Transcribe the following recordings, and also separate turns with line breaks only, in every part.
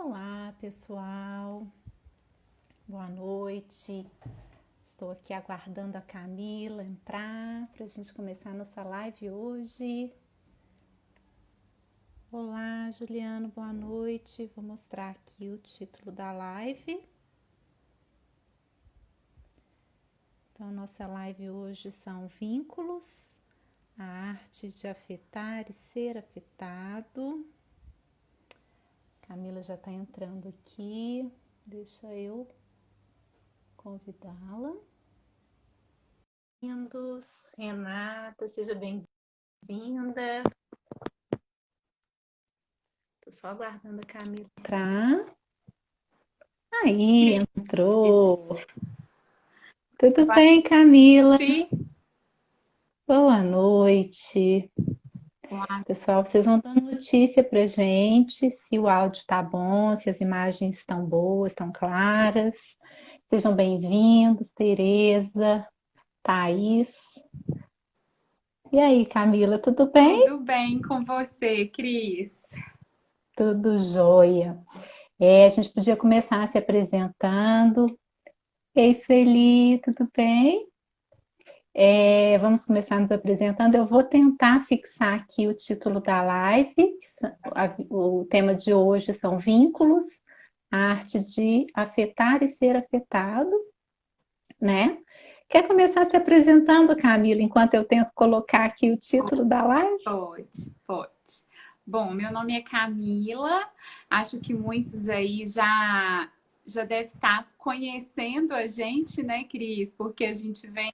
Olá, pessoal. Boa noite. Estou aqui aguardando a Camila entrar para a gente começar nossa live hoje. Olá, Juliano, boa noite. Vou mostrar aqui o título da live. Então, nossa live hoje são vínculos, a arte de afetar e ser afetado. Camila já está entrando aqui. Deixa eu convidá-la. Bem-vindos, Renata, seja bem-vinda. Estou só aguardando a Camila entrar. Aí, entrou. Tudo bem, Camila? Boa noite. Olá. Pessoal, vocês vão dando notícia pra gente se o áudio está bom, se as imagens estão boas, estão claras. Sejam bem-vindos, Tereza, Thaís. E aí, Camila, tudo bem?
Tudo bem com você, Cris?
Tudo jóia. A gente podia começar se apresentando. Ei, Sueli, tudo bem? Vamos começar nos apresentando. Eu vou tentar fixar aqui o título da live. O tema de hoje são vínculos, a arte de afetar e ser afetado, né? Quer começar se apresentando, Camila, enquanto eu tento colocar aqui o título da live?
Pode. Bom, meu nome é Camila, acho que muitos aí já devem estar conhecendo a gente, né, Cris? Porque a gente vem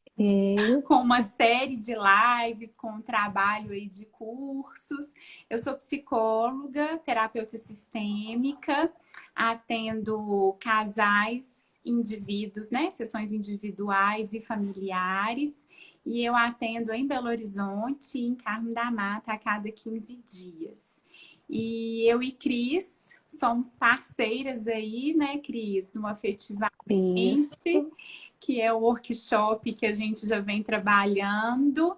com uma série de lives, com um trabalho aí de cursos. Eu sou psicóloga, terapeuta sistêmica, atendo casais, indivíduos, né, sessões individuais e familiares. E eu atendo em Belo Horizonte, em Carmo da Mata, a cada 15 dias. E eu e Cris somos parceiras aí, né, Cris, no Afetivamente, que é o workshop que a gente já vem trabalhando.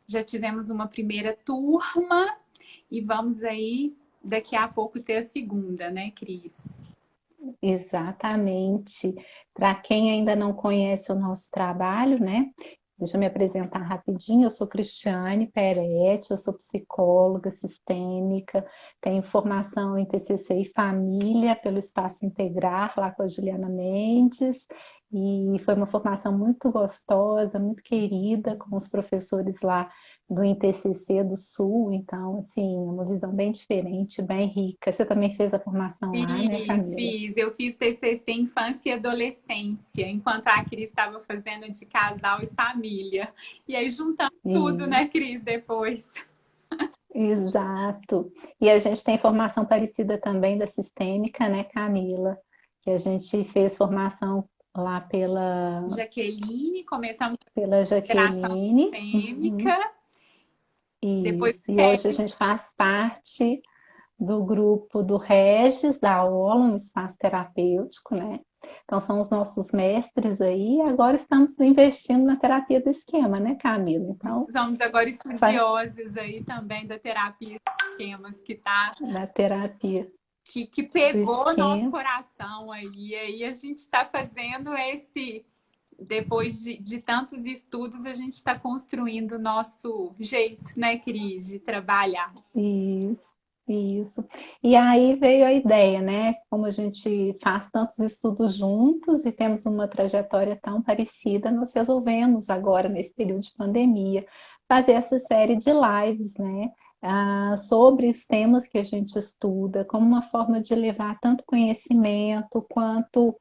Já tivemos uma primeira turma e vamos aí daqui a pouco ter a segunda, né, Cris?
Exatamente. Para quem ainda não conhece o nosso trabalho, né? Deixa eu me apresentar rapidinho. Eu sou Cristiane Peretti, eu sou psicóloga sistêmica, tenho formação em TCC e família pelo Espaço Integrar, lá com a Juliana Mendes, e foi uma formação muito gostosa, muito querida, com os professores lá do INTCC do Sul, então, assim, uma visão bem diferente, bem rica. Você também fez a formação lá, né, Camila?
Fiz. Eu fiz TCC Infância e Adolescência, enquanto a Cris estava fazendo de casal e família. E aí juntamos tudo, né, Cris, depois.
Exato. E a gente tem formação parecida também da sistêmica, né, Camila? Que a gente fez formação lá
Jaqueline, começamos
pela
a integração
Jaqueline.
sistêmica. Depois
Isso. E hoje a gente faz parte do grupo do Regis, da Aula, um espaço terapêutico, né? Então são os nossos mestres aí, e agora estamos investindo na terapia do esquema, né, Camila? Então,
somos agora estudiosos aí também da terapia de esquemas que tá
na terapia
que pegou nosso coração aí. E aí a gente está fazendo depois de tantos estudos, a gente está construindo o nosso jeito, né, Cris, de trabalhar.
Isso. E aí veio a ideia, né? Como a gente faz tantos estudos juntos e temos uma trajetória tão parecida, nós resolvemos agora, nesse período de pandemia, fazer essa série de lives, né? Sobre os temas que a gente estuda, como uma forma de levar tanto conhecimento quanto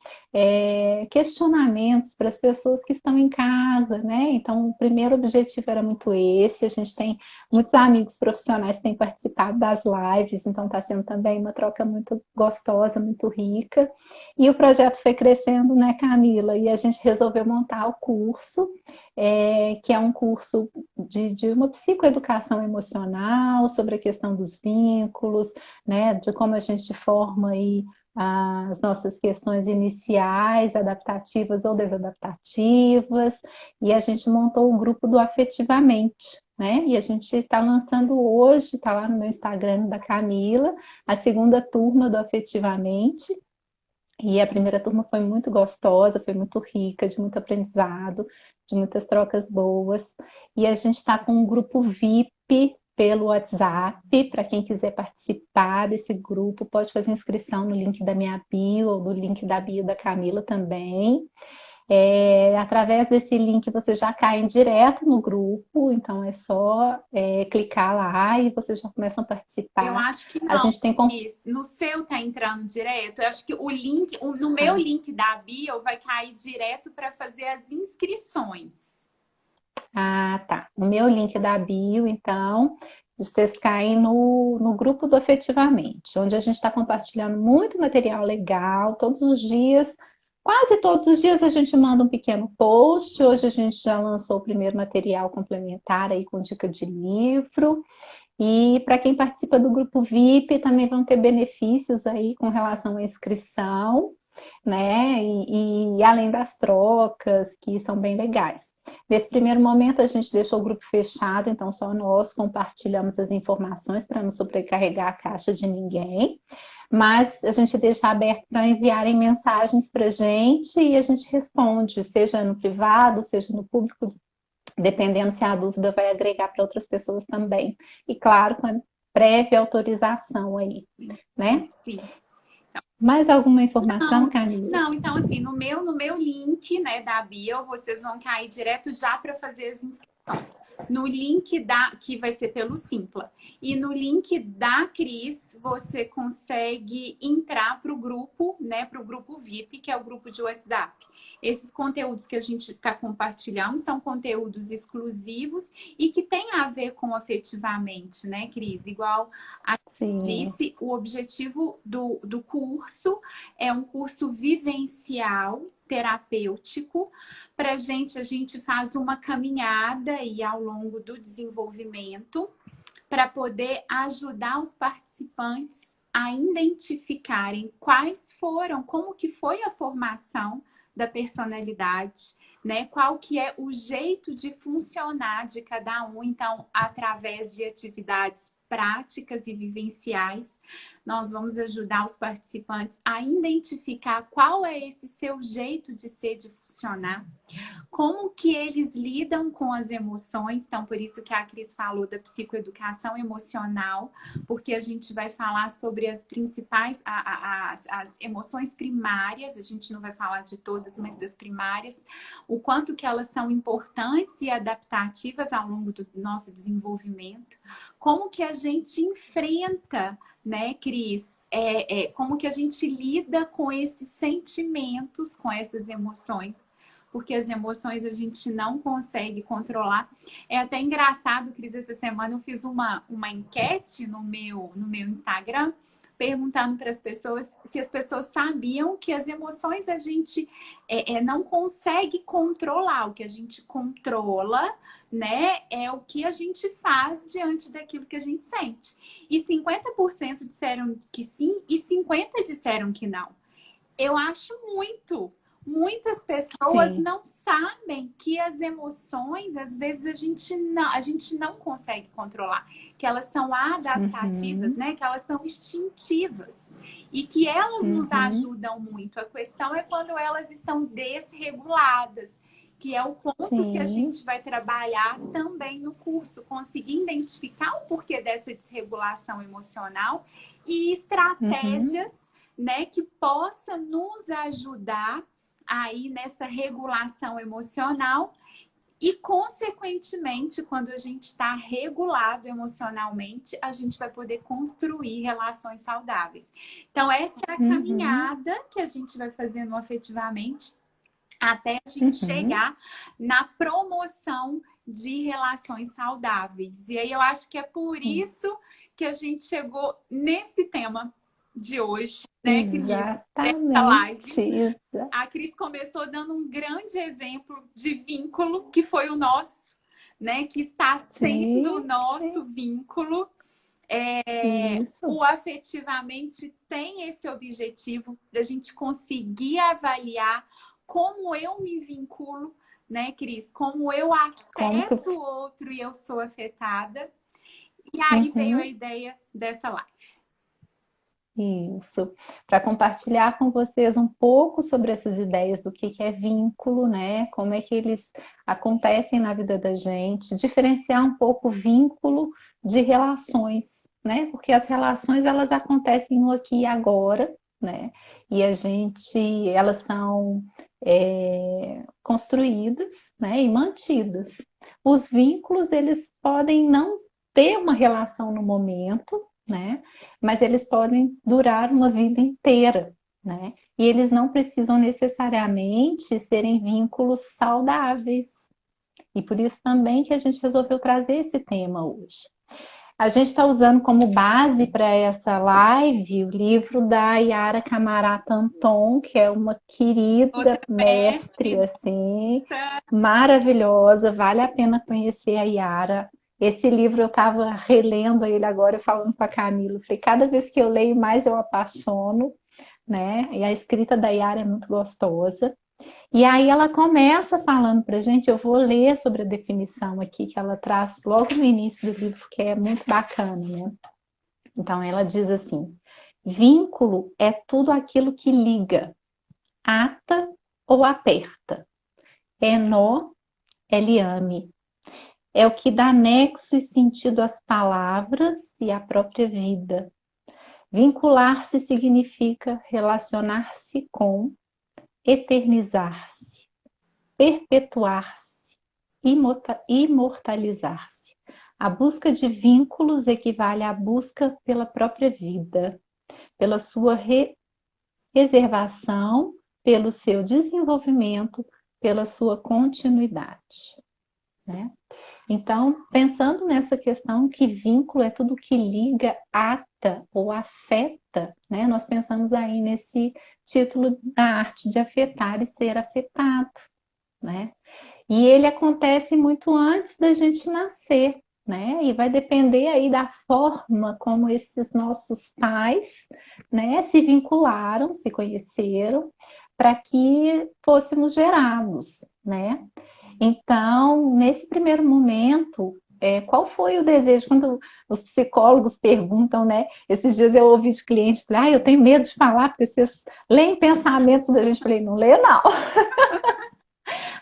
questionamentos para as pessoas que estão em casa, né? Então, o primeiro objetivo era muito esse. A gente tem muitos amigos profissionais que têm participado das lives, então está sendo também uma troca muito gostosa, muito rica. E o projeto foi crescendo, né, Camila? E a gente resolveu montar o curso, que é um curso de uma psicoeducação emocional, sobre a questão dos vínculos, né, de como a gente forma aí as nossas questões iniciais, adaptativas ou desadaptativas, e a gente montou o grupo do Afetivamente, né? E a gente está lançando hoje, está lá no meu Instagram da Camila, a segunda turma do Afetivamente. E a primeira turma foi muito gostosa, foi muito rica, de muito aprendizado, de muitas trocas boas. E a gente está com um grupo VIP pelo WhatsApp, para quem quiser participar desse grupo, pode fazer inscrição no link da minha bio ou no link da bio da Camila também. Através desse link você já cai direto no grupo, então é só clicar lá e vocês já começam a
Eu
participar.
acho que
A
não.
gente tem
No seu tá entrando direto. Eu acho que o link, no meu
tá.
link da bio vai cair direto para fazer as inscrições.
Ah, tá. O meu link da bio, então, vocês caem no grupo do Afetivamente, onde a gente está compartilhando muito material legal, todos os dias, quase todos os dias a gente manda um pequeno post. Hoje a gente já lançou o primeiro material complementar aí com dica de livro. E para quem participa do grupo VIP também vão ter benefícios aí com relação à inscrição, né? E além das trocas, que são bem legais. Nesse primeiro momento, a gente deixou o grupo fechado, então só nós compartilhamos as informações para não sobrecarregar a caixa de ninguém. Mas a gente deixa aberto para enviarem mensagens para a gente e a gente responde, seja no privado, seja no público, dependendo se a dúvida vai agregar para outras pessoas também. E claro, com a prévia autorização aí, né?
Sim.
Mais alguma informação,
Não,
Camila?
não, então assim, no meu link, né, da bio, vocês vão cair direto já para fazer as inscrições. No link que vai ser pelo Simpla. E no link da Cris, você consegue entrar para o grupo, né, para o grupo VIP, que é o grupo de WhatsApp. Esses conteúdos que a gente está compartilhando são conteúdos exclusivos e que tem a ver com afetivamente, né, Cris? Igual a
Sim.
disse, o objetivo do curso é um curso vivencial, terapêutico. Para a gente faz uma caminhada e ao longo do desenvolvimento para poder ajudar os participantes a identificarem quais foram, como que foi a formação da personalidade, né? Qual que é o jeito de funcionar de cada um. Então, através de atividades práticas e vivenciais, nós vamos ajudar os participantes a identificar qual é esse seu jeito de ser, de funcionar, como que eles lidam com as emoções. Então, por isso que a Cris falou da psicoeducação emocional, porque a gente vai falar sobre as principais, as emoções primárias, a gente não vai falar de todas, mas das primárias, o quanto que elas são importantes e adaptativas ao longo do nosso desenvolvimento, como que a gente enfrenta, né, Cris? Como que a gente lida com esses sentimentos, com essas emoções, porque as emoções a gente não consegue controlar. É até engraçado, Cris, essa semana eu fiz uma enquete no meu Instagram, perguntando para as pessoas se as pessoas sabiam que as emoções a gente não consegue controlar. O que a gente controla, né, é o que a gente faz diante daquilo que a gente sente. E 50% disseram que sim e 50% disseram que não. Eu acho muito. Muitas pessoas
Sim.
não sabem que as emoções, às vezes, a gente não consegue controlar, que elas são adaptativas,
Uhum.
né? Que elas são instintivas e que elas nos
Uhum.
ajudam muito. A questão é quando elas estão desreguladas, que é o ponto que a
Sim.
gente vai trabalhar também no curso, conseguir identificar o porquê dessa desregulação emocional e
Uhum.
estratégias, né, que possa nos ajudar aí nessa regulação emocional e, consequentemente, quando a gente está regulado emocionalmente, a gente vai poder construir relações saudáveis. Então, essa é a
Uhum.
caminhada que a gente vai fazendo afetivamente até a gente
Uhum.
chegar na promoção de relações saudáveis. E aí eu acho que é por isso que a gente chegou nesse tema de hoje, né, Cris? Dessa live.
Exatamente.
A Cris começou dando um grande exemplo de vínculo, que foi o nosso, né? Que está sendo o
Sim.
nosso vínculo.
Isso.
O afetivamente tem esse objetivo da gente conseguir avaliar como eu me vinculo, né, Cris? Como eu
Como que...
afeto o outro e eu sou afetada. E aí veio a
Uhum.
ideia dessa live.
Isso, para compartilhar com vocês um pouco sobre essas ideias do que é vínculo, né? Como é que eles acontecem na vida da gente, diferenciar um pouco o vínculo de relações, né? Porque as relações elas acontecem no aqui e agora, né? E elas são construídas, né? E mantidas. Os vínculos eles podem não ter uma relação no momento, né? Mas eles podem durar uma vida inteira, né? E eles não precisam necessariamente serem vínculos saudáveis. E por isso também que a gente resolveu trazer esse tema hoje. A gente está usando como base para essa live o livro da Yara Camarata Anton, que é uma
Outra
querida mestre,
mestre,
assim, maravilhosa. Vale a pena conhecer a Yara. Esse livro eu estava relendo ele agora, falando com a Camila. Falei, cada vez que eu leio, mais eu apaixono, né? E a escrita da Yara é muito gostosa. E aí ela começa falando para a gente, eu vou ler sobre a definição aqui que ela traz logo no início do livro, que é muito bacana, né? Então ela diz assim: vínculo é tudo aquilo que liga, ata ou aperta. É nó, é liame. É o que dá nexo e sentido às palavras e à própria vida. Vincular-se significa relacionar-se com, eternizar-se, perpetuar-se, imortalizar-se. A busca de vínculos equivale à busca pela própria vida, pela sua reservação, pelo seu desenvolvimento, pela sua continuidade, né? Então, pensando nessa questão que vínculo é tudo que liga, ata ou afeta, né? Nós pensamos aí nesse título da arte de afetar e ser afetado, né? E ele acontece muito antes da gente nascer, né? E vai depender aí da forma como esses nossos pais, né, se vincularam, se conheceram, para que fôssemos gerados, né? Então, nesse primeiro momento, qual foi o desejo? Quando os psicólogos perguntam, né? Esses dias eu ouvi de cliente, falei, eu tenho medo de falar, porque vocês leem pensamentos da gente. Falei, não lê, não.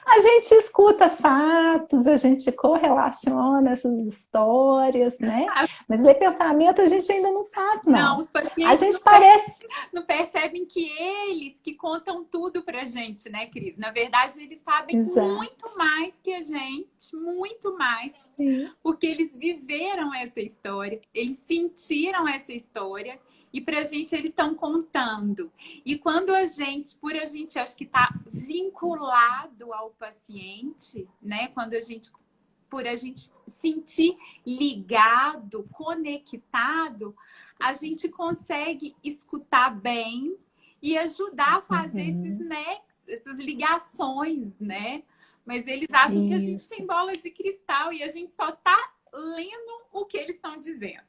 A gente escuta fatos, a gente correlaciona essas histórias, né? Mas ler pensamento a gente ainda não faz,
Não,
não.
os
A
pacientes
gente parece.
não percebem que eles que contam tudo pra gente, né, Cris? Na verdade, eles sabem
Exato.
muito mais que a gente, muito mais,
Sim.
porque eles viveram essa história, eles sentiram essa história e pra gente eles estão contando. E quando por a gente acho que tá vinculado ao paciente, né? Por a gente sentir ligado, conectado, a gente consegue escutar bem e ajudar a fazer esses
Uhum.
nexos, essas ligações, né? Mas eles acham que a gente
Isso.
tem bola de cristal e a gente só tá lendo o que eles estão dizendo.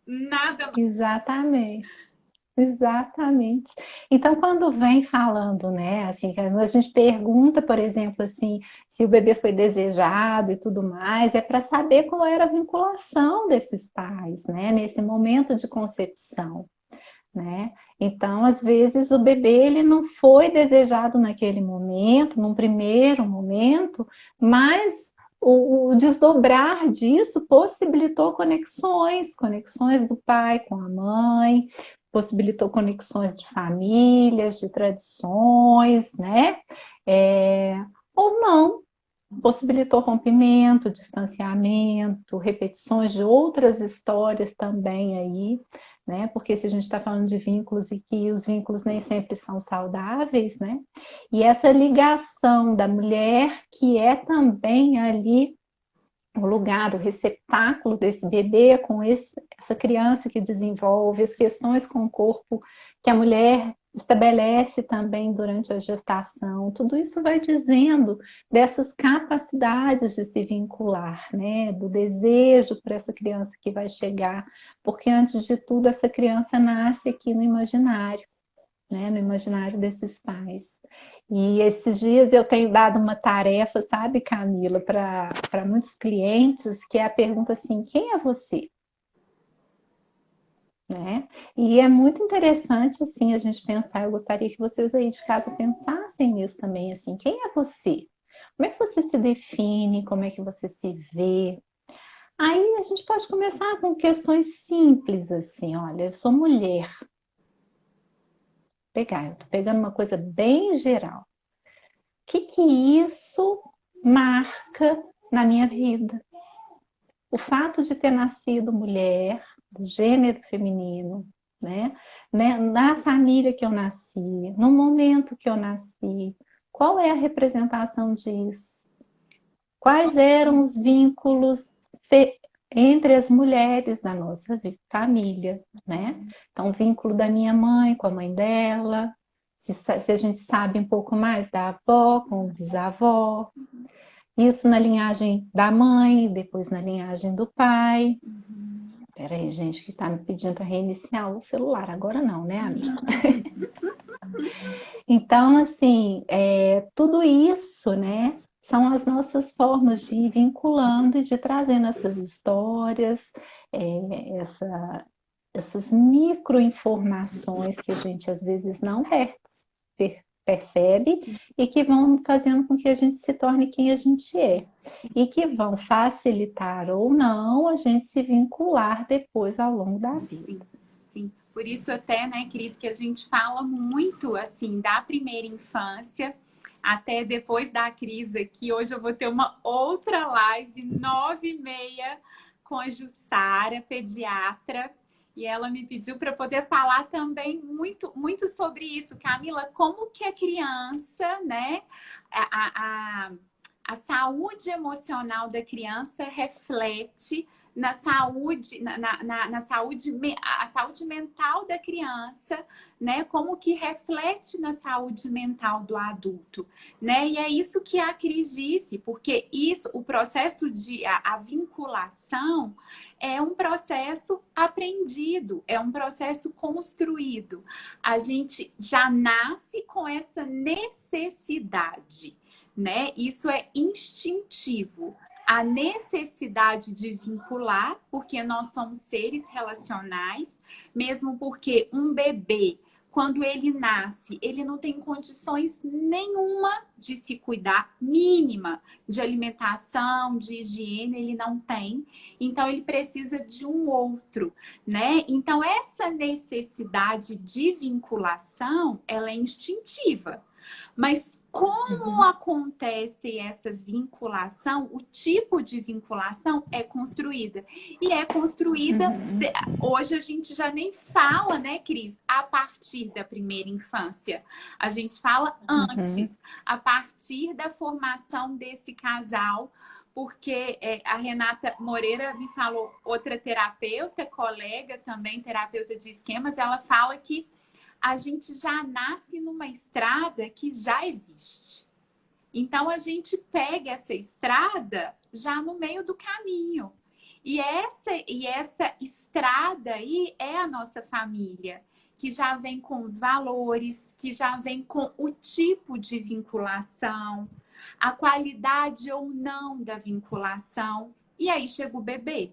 Nada mais.
Exatamente. Exatamente. Então, quando vem falando, né, assim, que a gente pergunta, por exemplo, assim, se o bebê foi desejado e tudo mais, é para saber qual era a vinculação desses pais, né, nesse momento de concepção, né? Então, às vezes o bebê ele não foi desejado naquele momento, num primeiro momento, mas o desdobrar disso possibilitou conexões, conexões do pai com a mãe, possibilitou conexões de famílias, de tradições, né? É, ou não, possibilitou rompimento, distanciamento, repetições de outras histórias também aí, né? Porque se a gente está falando de vínculos e que os vínculos nem sempre são saudáveis, né? E essa ligação da mulher que é também ali o lugar, o receptáculo desse bebê com essa criança que desenvolve as questões com o corpo que a mulher estabelece também durante a gestação. Tudo isso vai dizendo dessas capacidades de se vincular, né? Do desejo para essa criança que vai chegar, porque antes de tudo essa criança nasce aqui no imaginário. né, no imaginário desses pais. E esses dias eu tenho dado uma tarefa, sabe, Camila, para muitos clientes, que é a pergunta assim: quem é você? Né? E é muito interessante assim a gente pensar. Eu gostaria que vocês aí de casa pensassem nisso também, assim: quem é você? Como é que você se define? Como é que você se vê? Aí a gente pode começar com questões simples, assim: olha, eu sou mulher. Eu tô pegando uma coisa bem geral. O que isso marca na minha vida? O fato de ter nascido mulher, do gênero feminino, né? Na família que eu nasci, no momento que eu nasci, qual é a representação disso? Quais eram os vínculos entre as mulheres da nossa família, né? Então, o vínculo da minha mãe com a mãe dela, se a gente sabe um pouco mais da avó com o bisavó, isso na linhagem da mãe, depois na linhagem do pai. Espera aí, gente, que tá me pedindo para reiniciar o celular. Agora não, né, amiga? Então, assim, tudo isso, né, são as nossas formas de ir vinculando e de trazendo essas histórias, essas microinformações que a gente às vezes não percebe e que vão fazendo com que a gente se torne quem a gente é. E que vão facilitar ou não a gente se vincular depois ao longo da vida.
Sim, sim. Por isso até, né, Cris, que a gente fala muito, assim, da primeira infância até depois da crise aqui. Hoje eu vou ter uma outra live, 9h30, com a Jussara, pediatra, e ela me pediu para poder falar também muito, muito sobre isso. Camila, como que a criança, né, a saúde emocional da criança reflete na saúde, na saúde, a saúde mental da criança, né? Como que reflete na saúde mental do adulto, né? E é isso que a Cris disse, porque isso, o processo de a vinculação é um processo aprendido, é um processo construído. A gente já nasce com essa necessidade, né? Isso é instintivo. A necessidade de vincular, porque nós somos seres relacionais, mesmo porque um bebê, quando ele nasce, ele não tem condições nenhuma de se cuidar, mínima, de alimentação, de higiene, ele não tem. Então, ele precisa de um outro, né? Então, essa necessidade de vinculação, ela é instintiva. Mas como acontece essa vinculação, o tipo de vinculação é construída. E é construída, hoje a gente já nem fala, né, Cris, a partir da primeira infância. A gente fala antes, a partir da formação desse casal, porque a Renata Moreira me falou, outra terapeuta, colega também, terapeuta de esquemas, ela fala que a gente já nasce numa estrada que já existe. Então, a gente pega essa estrada já no meio do caminho. E essa estrada aí é a nossa família, que já vem com os valores, que já vem com o tipo de vinculação, a qualidade ou não da vinculação. E aí chega o bebê.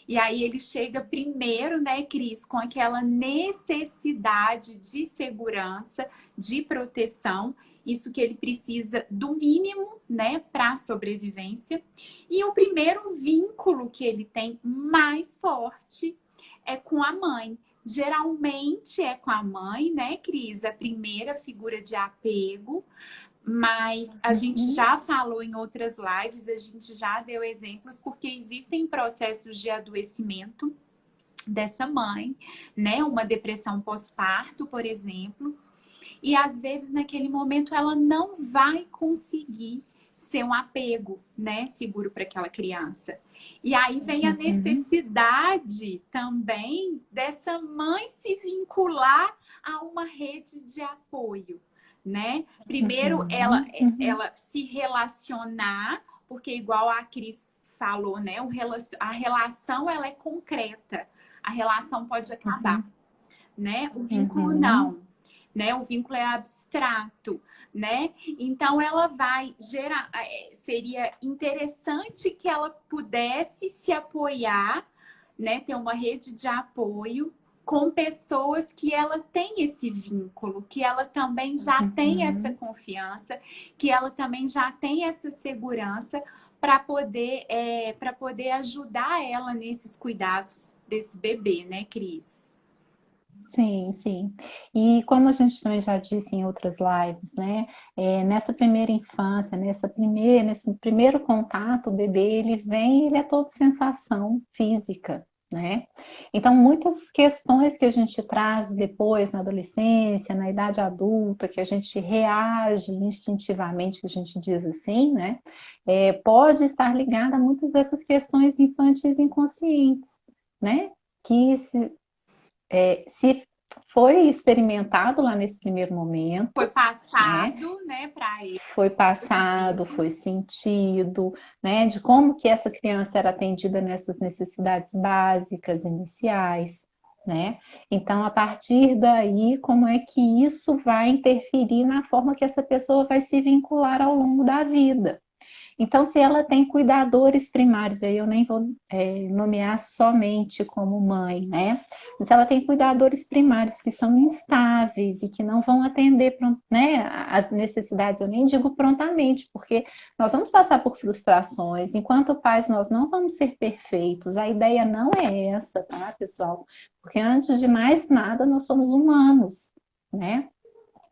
E aí ele chega primeiro, né, Cris, com aquela necessidade de segurança, de proteção, isso que ele precisa do mínimo, né, para a sobrevivência. E o primeiro vínculo que ele tem mais forte é com a mãe. Geralmente é com a mãe, né, Cris, a primeira figura de apego. Mas a gente já falou em outras lives, a gente já deu exemplos, porque existem processos de adoecimento dessa mãe, né? Uma depressão pós-parto, por exemplo. E às vezes, naquele momento, ela não vai conseguir ser um apego, né? Seguro para aquela criança. E aí vem a necessidade também dessa mãe se vincular a uma rede de apoio. Né? Primeiro, ela se relacionar, porque igual a Cris falou, né? A relação, ela é concreta. A relação pode acabar, né? O vínculo não. né? O vínculo é abstrato, né? Então ela vai gerar, seria interessante que ela pudesse se apoiar, né? Ter uma rede de apoio com pessoas que ela tem esse vínculo, que ela também já tem essa
Uhum.
confiança, que ela também já tem essa segurança para poder ajudar ela nesses cuidados desse bebê, né, Cris?
Sim, sim. E como a gente também já disse em outras lives, né? Nessa primeira infância, nesse primeiro contato, o bebê ele vem, ele é todo sensação física, né? Então, muitas questões que a gente traz depois na adolescência, na idade adulta, que a gente reage instintivamente, que a gente diz assim, né? Pode estar ligada a muitas dessas questões infantis inconscientes, né? Que se foi experimentado lá nesse primeiro
Foi
momento, né?
passado, né, para ele,
Foi
foi
passado,
vivido.
foi sentido, né? De como que essa criança era atendida nessas necessidades básicas iniciais, né? Então, a partir daí, como é que isso vai interferir na forma que essa pessoa vai se vincular ao longo da vida? Então, se ela tem cuidadores primários, aí eu nem vou nomear somente como mãe, né? Mas se ela tem cuidadores primários que são instáveis e que não vão atender, né, as necessidades, eu nem digo prontamente, porque nós vamos passar por frustrações. Enquanto pais, nós não vamos ser perfeitos. A ideia não é essa, tá, pessoal? Porque antes de mais nada, nós somos humanos, né?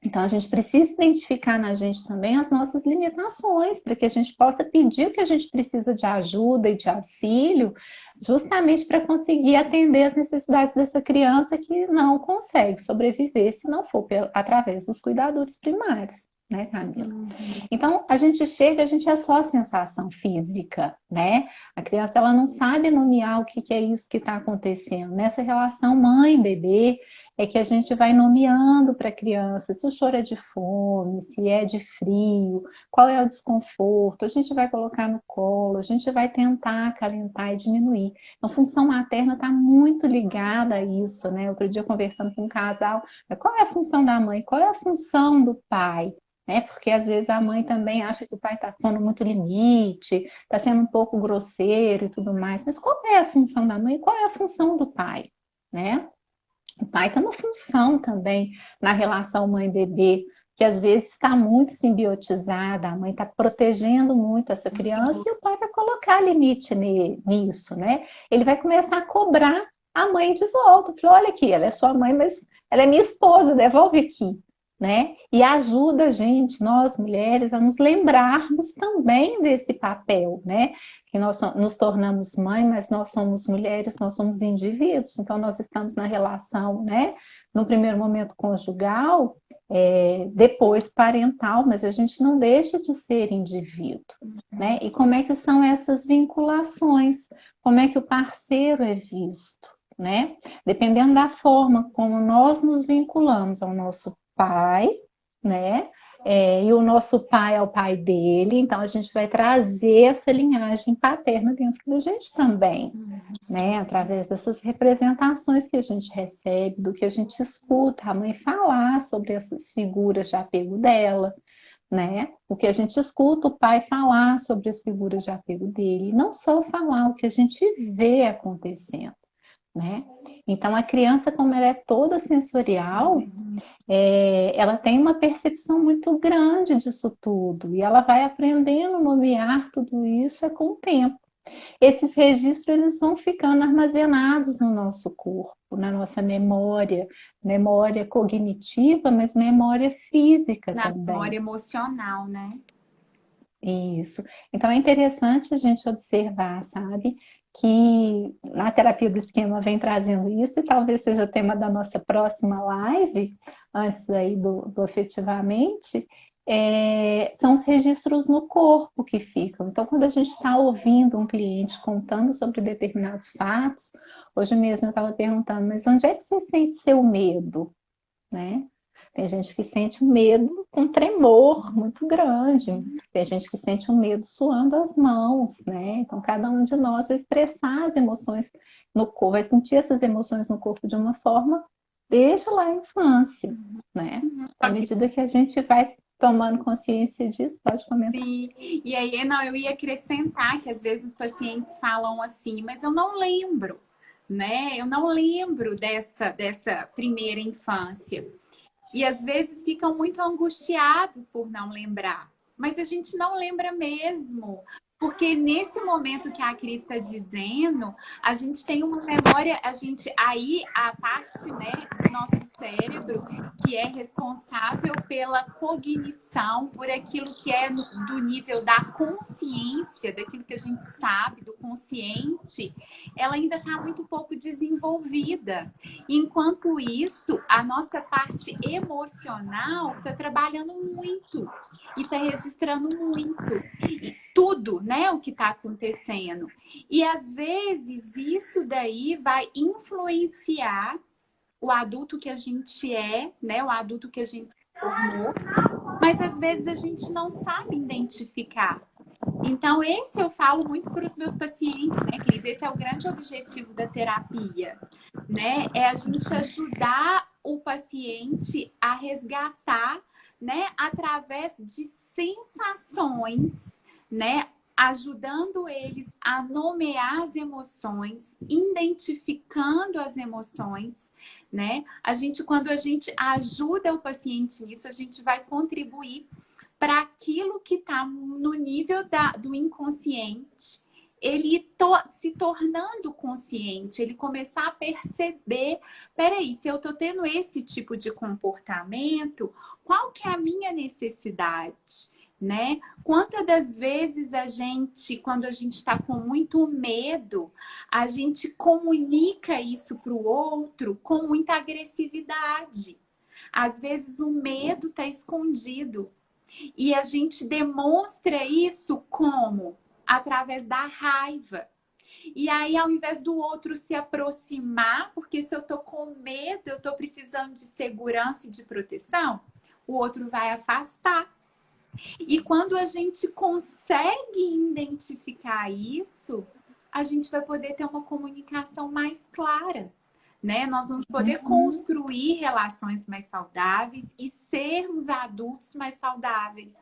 Então, a gente precisa identificar na gente também as nossas limitações, para que a gente possa pedir o que a gente precisa de ajuda e de auxílio, justamente para conseguir atender as necessidades dessa criança que não consegue sobreviver se não for através dos cuidadores primários, né, Camila?
Uhum.
Então, a gente chega, a gente é só sensação física, né? A criança, ela não sabe nomear o que é isso que está acontecendo. Nessa relação mãe-bebê, é que a gente vai nomeando para a criança se o choro é de fome, se é de frio, qual é o desconforto, a gente vai colocar no colo, a gente vai tentar acalentar e diminuir. Então, a função materna está muito ligada a isso, né? Outro dia, conversando com um casal, qual é a função da mãe, qual é a função do pai? Né? Porque às vezes a mãe também acha que o pai está pondo muito limite, está sendo um pouco grosseiro e tudo mais. Mas qual é a função da mãe e qual é a função do pai? Né? O pai está uma função também na relação mãe-bebê, que às vezes está muito simbiotizada, a mãe está protegendo muito essa criança e o pai vai colocar limite nisso, né? Ele vai começar a cobrar a mãe de volta, porque olha aqui, ela é sua mãe, mas ela é minha esposa, devolve aqui, né? E ajuda a gente, nós mulheres, a nos lembrarmos também desse papel, né? Que nós nos tornamos mãe, mas nós somos mulheres, nós somos indivíduos, então nós estamos na relação, né? No primeiro momento conjugal, depois parental, mas a gente não deixa de ser indivíduo, né? E como é que são essas vinculações? Como é que o parceiro é visto, né? Dependendo da forma como nós nos vinculamos ao nosso pai, né? E o nosso pai é o pai dele, então a gente vai trazer essa linhagem paterna dentro da gente também, né? Através dessas representações que a gente recebe, do que a gente escuta a mãe falar sobre essas figuras de apego dela, né? O que a gente escuta o pai falar sobre as figuras de apego dele, e não só falar, o que a gente vê acontecendo, né? Então a criança, como ela é toda sensorial, ela tem uma percepção muito grande disso tudo e ela vai aprendendo a nomear tudo isso com o tempo. Esses registros eles vão ficando armazenados no nosso corpo, na nossa memória, memória cognitiva, mas memória física
Na
também.
memória emocional, né?
Isso. Então é interessante a gente observar, sabe, que na terapia do esquema vem trazendo isso, e talvez seja tema da nossa próxima live, antes aí do efetivamente, são os registros no corpo que ficam. Então, quando a gente está ouvindo um cliente contando sobre determinados fatos, hoje mesmo eu estava perguntando, mas onde é que você sente seu medo, né? Tem gente que sente um medo com tremor muito grande. Tem gente que sente um medo suando as mãos, né? Então, cada um de nós vai expressar as emoções no corpo, vai sentir essas emoções no corpo de uma forma desde lá a infância, né? À
Só que
medida que a gente vai tomando consciência disso, pode comentar.
sim. E aí, não, eu ia acrescentar que às vezes os pacientes falam assim, mas eu não lembro, né? Eu não lembro dessa primeira infância. E às vezes ficam muito angustiados por não lembrar. Mas a gente não lembra mesmo. Porque nesse momento que a Cris está dizendo, a gente tem uma memória, a gente aí a parte, né, do nosso cérebro que é responsável pela cognição, por aquilo que é do nível da consciência, daquilo que a gente sabe, do consciente, ela ainda está muito pouco desenvolvida. Enquanto isso, a nossa parte emocional está trabalhando muito e está registrando muito. E tudo, né, o que está acontecendo. E às vezes isso daí vai influenciar o adulto que a gente é, né, o adulto que a gente se formou, mas às vezes a gente não sabe identificar. Então, esse eu falo muito para os meus pacientes, né, Cris? Esse é o grande objetivo da terapia, né? É a gente ajudar o paciente a resgatar, né, através de sensações, né? Ajudando eles a nomear as emoções, identificando as emoções, né? Quando a gente ajuda o paciente nisso, a gente vai contribuir para aquilo que está no nível do inconsciente, ele se tornando consciente, ele começar a perceber, peraí, se eu estou tendo esse tipo de comportamento, qual que é a minha necessidade? Né? Quantas das vezes quando a gente está com muito medo, a gente comunica isso para o outro com muita agressividade. Às vezes o medo está escondido. E a gente demonstra isso como? Através da raiva. E aí, ao invés do outro se aproximar, porque se eu tô com medo, eu tô precisando de segurança e de proteção, o outro vai afastar. E quando a gente consegue identificar isso, a gente vai poder ter uma comunicação mais clara, né? Nós vamos poder construir relações mais saudáveis e sermos adultos mais saudáveis.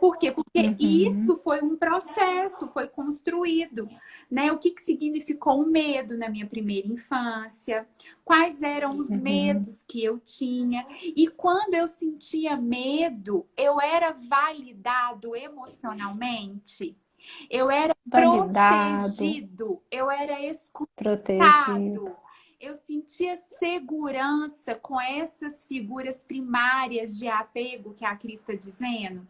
Por quê? Porque isso foi um processo, foi construído, né? O que significou o medo na minha primeira infância? Quais eram os medos que eu tinha? E quando eu sentia medo, eu era validado emocionalmente? Eu era
Validado,
protegido, eu era
protegido.
escutado, eu sentia segurança com essas figuras primárias de apego que a Cris está dizendo.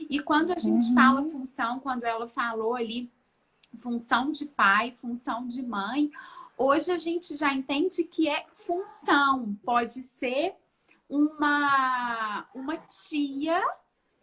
E quando a gente fala função, quando ela falou ali, função de pai, função de mãe, hoje a gente já entende que é função. Pode ser uma tia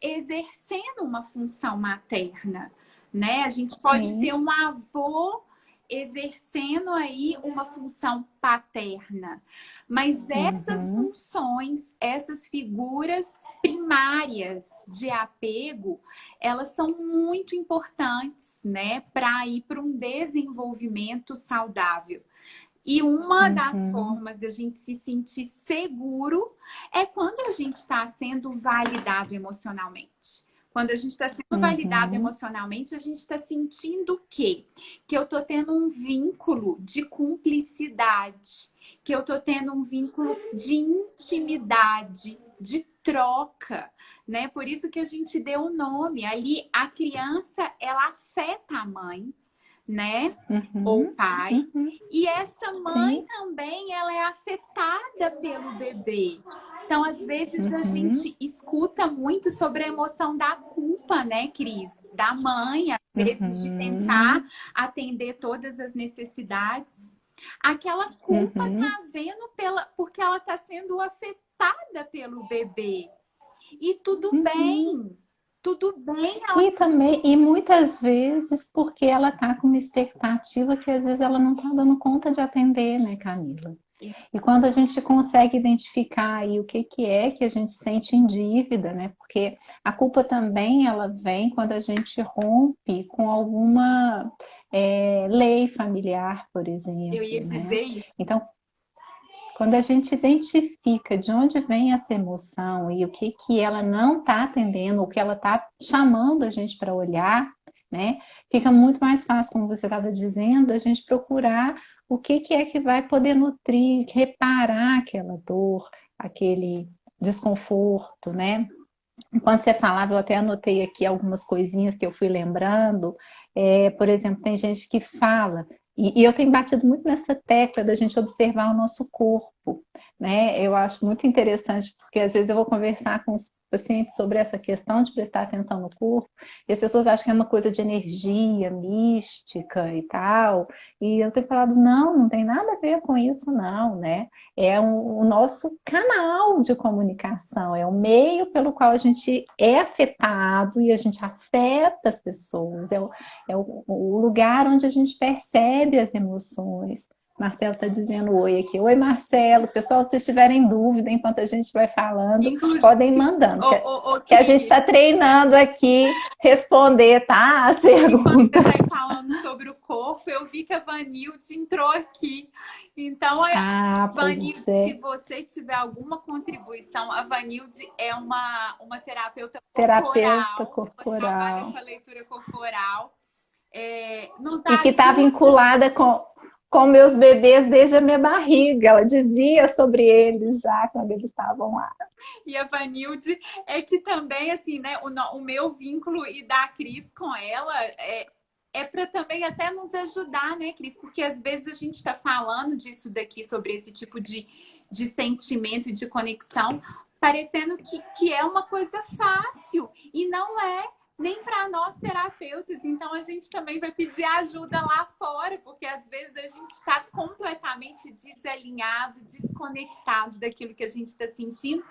exercendo uma função materna, né? A gente pode ter um avô exercendo aí uma função paterna. Mas essas funções, essas figuras primárias de apego, elas são muito importantes, né, para ir para um desenvolvimento saudável. E uma das formas da gente se sentir seguro é quando a gente está sendo validado emocionalmente. Quando a gente está sendo validado emocionalmente, a gente está sentindo o quê? Que eu estou tendo um vínculo de cumplicidade, que eu estou tendo um vínculo de intimidade, de troca, né? Por isso que a gente deu o nome. Ali, a criança, ela afeta a mãe, né? Ou o pai. E essa mãe também, ela é afetada pelo bebê. Então, às vezes, a gente escuta muito sobre a emoção da culpa, né, Cris? Da mãe, às vezes, de tentar atender todas as necessidades. Aquela culpa tá vendo porque ela tá sendo afetada pelo bebê. E tudo bem. Tudo bem.
E muitas vezes porque ela está com uma expectativa que às vezes ela não está dando conta de atender, né, Camila? E quando a gente consegue identificar aí o que é que a gente sente em dívida, né? Porque a culpa também ela vem quando a gente rompe com alguma lei familiar, por exemplo.
Eu ia dizer
né?
isso.
Então, quando a gente identifica de onde vem essa emoção e o que ela não está atendendo, o que ela está chamando a gente para olhar, né? Fica muito mais fácil, como você estava dizendo, a gente procurar o que é que vai poder nutrir, reparar aquela dor, aquele desconforto, né? Enquanto você falava, eu até anotei aqui algumas coisinhas que eu fui lembrando. Por exemplo, tem gente que fala, e eu tenho batido muito nessa tecla da gente observar o nosso corpo, né? Eu acho muito interessante, porque às vezes eu vou conversar com os pacientes sobre essa questão de prestar atenção no corpo, e as pessoas acham que é uma coisa de energia mística e tal, e eu tenho falado, não, não tem nada a ver com isso, não, né? O nosso canal de comunicação, é o meio pelo qual a gente é afetado e a gente afeta as pessoas, o lugar onde a gente percebe as emoções. Marcelo está dizendo oi aqui. Oi, Marcelo. Pessoal, se vocês tiverem dúvida enquanto a gente vai falando,
Inclusive,
podem ir mandando. Que a gente
Cris,
está treinando aqui responder, tá? As
enquanto
perguntas.
você está falando sobre o corpo, eu vi que a Vanilde entrou aqui. Então, Vanilde, se você tiver alguma contribuição, a Vanilde é uma terapeuta corporal. Ela trabalha com a leitura corporal.
E que está vinculada com meus bebês desde a minha barriga. Ela dizia sobre eles já quando eles estavam lá.
E a Vanilde é que também, assim, né, o meu vínculo e da Cris com ela é para também até nos ajudar, né, Cris? Porque às vezes a gente está falando disso daqui, sobre esse tipo de sentimento e de conexão, parecendo que é uma coisa fácil. E não é. Nem para nós terapeutas, então a gente também vai pedir ajuda lá fora, porque às vezes a gente está completamente desalinhado, desconectado daquilo que a gente está sentindo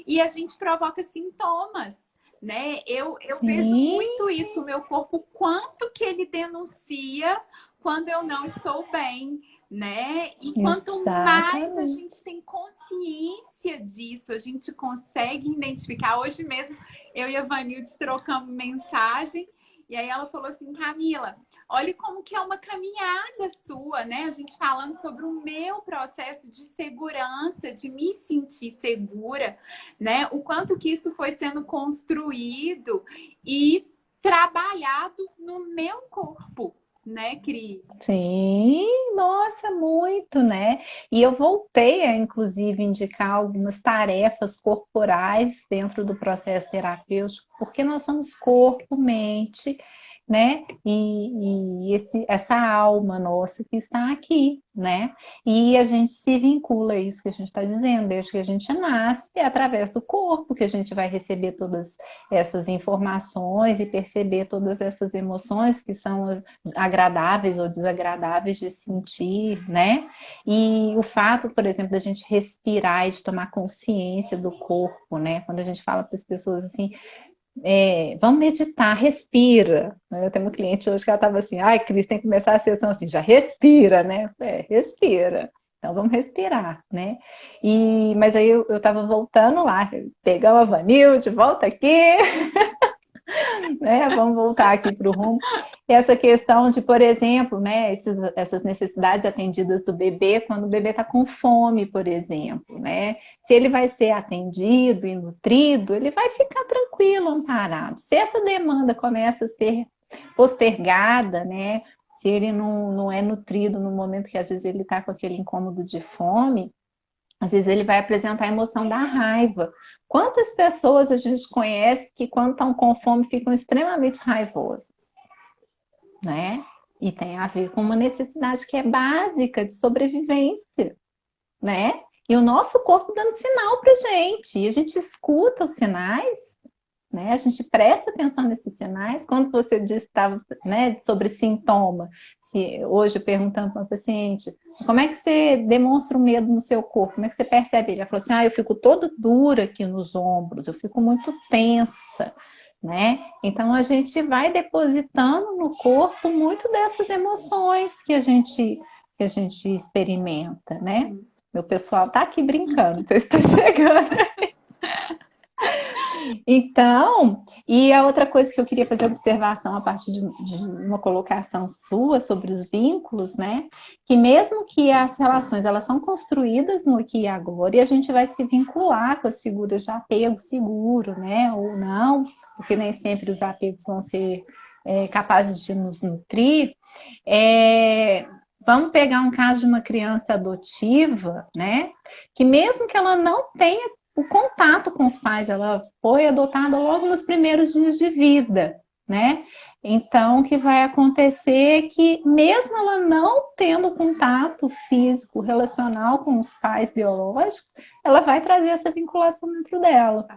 e a gente provoca sintomas, né? Eu vejo muito isso, o meu corpo, quanto que ele denuncia quando eu não estou bem, né? E quanto mais a gente tem consciência disso, a gente consegue identificar. Hoje mesmo, eu e a Vanilde trocamos mensagem, e aí ela falou assim, Camila, olha como que é uma caminhada sua, né? A gente falando sobre o meu processo de segurança, de me sentir segura, né? O quanto que isso foi sendo construído e trabalhado no meu corpo, né, Cris?
Sim, nossa, muito, né? E eu voltei a, inclusive, indicar algumas tarefas corporais dentro do processo terapêutico, porque nós somos corpo, mente, né? E essa alma nossa que está aqui, né? E a gente se vincula a isso que a gente está dizendo, desde que a gente nasce, é através do corpo que a gente vai receber todas essas informações e perceber todas essas emoções que são agradáveis ou desagradáveis de sentir, né? E o fato, por exemplo, da gente respirar e de tomar consciência do corpo, né? Quando a gente fala para as pessoas assim, vamos meditar, respira. Eu tenho uma cliente hoje que ela estava assim, ai, Cris, tem que começar a sessão assim, já respira, né? Respira. Então vamos respirar, né? Mas aí eu estava voltando lá, pegamos a Vanilde, volta aqui. Né? Vamos voltar aqui para o rumo. Essa questão de, por exemplo, né, essas necessidades atendidas do bebê, quando o bebê está com fome, por exemplo, né? Se ele vai ser atendido e nutrido, ele vai ficar tranquilo, amparado. Se essa demanda começa a ser postergada, né? Se ele não é nutrido no momento que às vezes ele está com aquele incômodo de fome, às vezes ele vai apresentar a emoção da raiva. Quantas pessoas a gente conhece que quando estão com fome ficam extremamente raivosas, né? E tem a ver com uma necessidade que é básica de sobrevivência, né? E o nosso corpo dando sinal pra gente. E a gente escuta os sinais, né? A gente presta atenção nesses sinais. Quando você disse né, sobre sintoma, se hoje perguntando para uma paciente, como é que você demonstra o medo no seu corpo? Como é que você percebe ele? Ela falou assim, eu fico toda dura aqui nos ombros, eu fico muito tensa, né? Então a gente vai depositando no corpo muito dessas emoções que a gente experimenta, né? Meu pessoal tá aqui brincando, você está chegando. Então, e a outra coisa que eu queria fazer observação a partir de uma colocação sua sobre os vínculos, né? Que mesmo que as relações elas são construídas no aqui e agora, e a gente vai se vincular com as figuras de apego seguro, né? Ou não, porque nem sempre os apegos vão ser capazes de nos nutrir. Vamos pegar um caso de uma criança adotiva, né? Que mesmo que ela não tenha o contato com os pais, ela foi adotada logo nos primeiros dias de vida, né? Então, o que vai acontecer é que, mesmo ela não tendo contato físico, relacional com os pais biológicos, ela vai trazer essa vinculação dentro dela.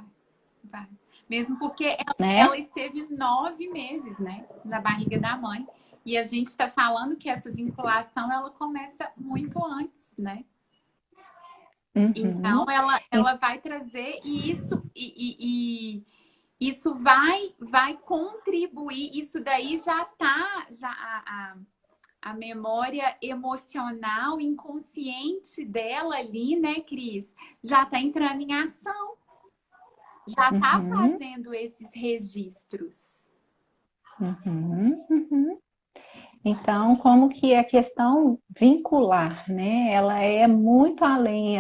Vai. Mesmo porque
né?
ela esteve 9 meses, né, na barriga da mãe. E a gente está falando que essa vinculação, ela começa muito antes, né?
Uhum.
Então, ela vai trazer isso vai contribuir. Isso daí já está, a memória emocional inconsciente dela ali, né, Cris? Já está entrando em ação. Já está fazendo esses registros.
Então, como que a questão vincular, né? Ela é muito além,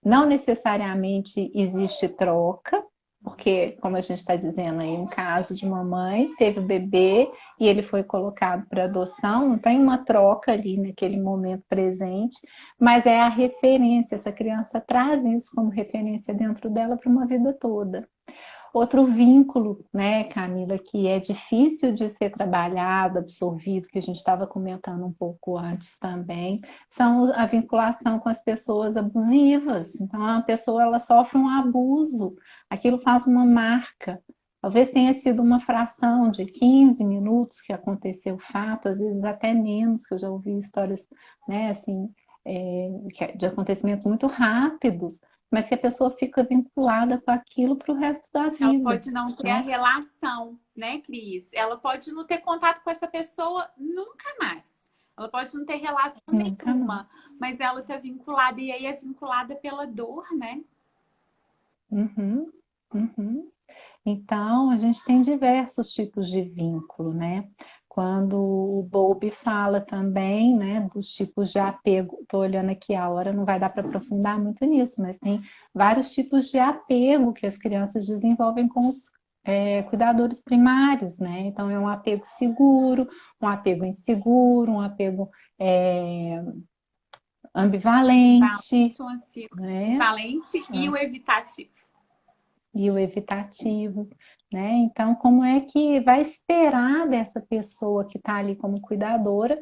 não necessariamente existe troca, porque, como a gente está dizendo aí, um caso de uma mãe teve o bebê e ele foi colocado para adoção, não tem uma troca ali naquele momento presente, mas é a referência, essa criança traz isso como referência dentro dela para uma vida toda. Outro vínculo, né, Camila, que é difícil de ser trabalhado, absorvido, que a gente estava comentando um pouco antes também, são a vinculação com as pessoas abusivas. Então, a pessoa ela sofre um abuso, aquilo faz uma marca. Talvez tenha sido uma fração de 15 minutos que aconteceu o fato, às vezes até menos, que eu já ouvi histórias, né, assim, de acontecimentos muito rápidos, mas que a pessoa fica vinculada com aquilo para o resto da vida.
Ela pode não ter, né, a relação, né, Cris? Ela pode não ter contato com essa pessoa nunca mais. Ela pode não ter relação nenhuma, mas ela está vinculada, e aí é vinculada pela dor, né?
Então, a gente tem diversos tipos de vínculo, né? Quando o Bowlby fala também, né, dos tipos de apego, estou olhando aqui a hora, não vai dar para aprofundar muito nisso, mas tem vários tipos de apego que as crianças desenvolvem com os cuidadores primários, né? Então, é um apego seguro, um apego inseguro, um apego ambivalente,
né? Valente e o evitativo.
E o evitativo, né? Então, como é que vai esperar dessa pessoa que está ali como cuidadora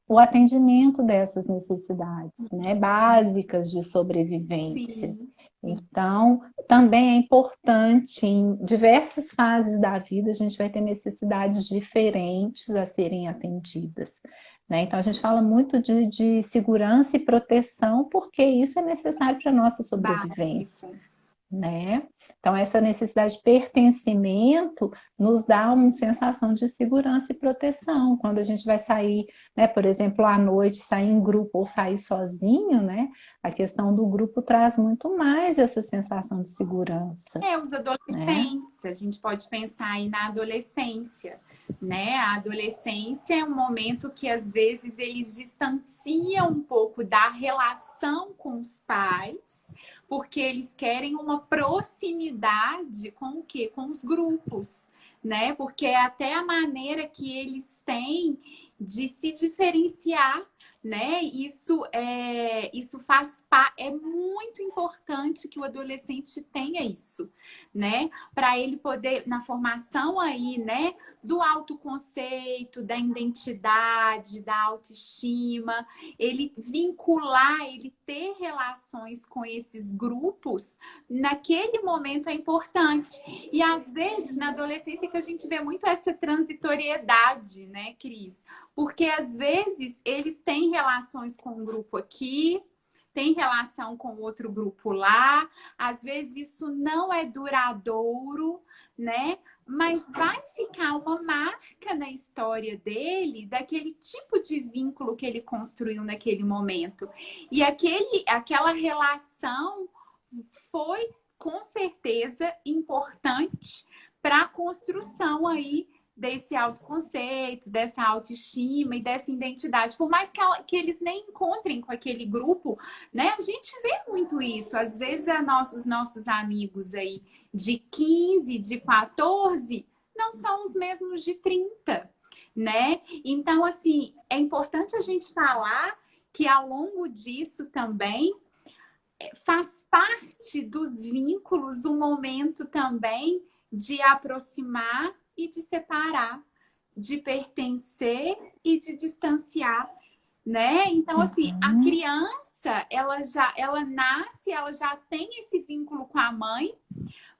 o atendimento dessas necessidades, né? Básicas de sobrevivência.
Sim.
Então, também é importante, em diversas fases da vida, a gente vai ter necessidades diferentes a serem atendidas. Né? Então, a gente fala muito de segurança e proteção, porque isso é necessário para a nossa sobrevivência. Né? Então, essa necessidade de pertencimento nos dá uma sensação de segurança e proteção. Quando a gente vai sair, né, por exemplo, à noite, sair em grupo ou sair sozinho, né, a questão do grupo traz muito mais essa sensação de segurança.
Os adolescentes, né? A gente pode pensar aí na adolescência, né? A adolescência é um momento que às vezes eles distanciam um pouco da relação com os pais, porque eles querem uma proximidade com o quê? Com os grupos, né? Porque é até a maneira que eles têm de se diferenciar, né? Isso faz parte, é muito importante que o adolescente tenha isso, né? Para ele poder, na formação aí, né, do autoconceito, da identidade, da autoestima, ele vincular, ele ter relações com esses grupos, naquele momento é importante. E às vezes, na adolescência, que a gente vê muito essa transitoriedade, né, Cris? Porque às vezes eles têm relações com um grupo aqui, tem relação com outro grupo lá, às vezes isso não é duradouro, né? Mas vai ficar uma marca na história dele daquele tipo de vínculo que ele construiu naquele momento. E aquela relação foi com certeza importante para a construção aí desse autoconceito, dessa autoestima e dessa identidade. Por mais que eles nem encontrem com aquele grupo, né? A gente vê muito isso. Às vezes os nossos amigos aí de 15, de 14, não são os mesmos de 30, né? Então, assim, é importante a gente falar que ao longo disso também faz parte dos vínculos o momento também de aproximar e de separar, de pertencer e de distanciar, né? Então, assim, a criança, ela nasce, ela já tem esse vínculo com a mãe,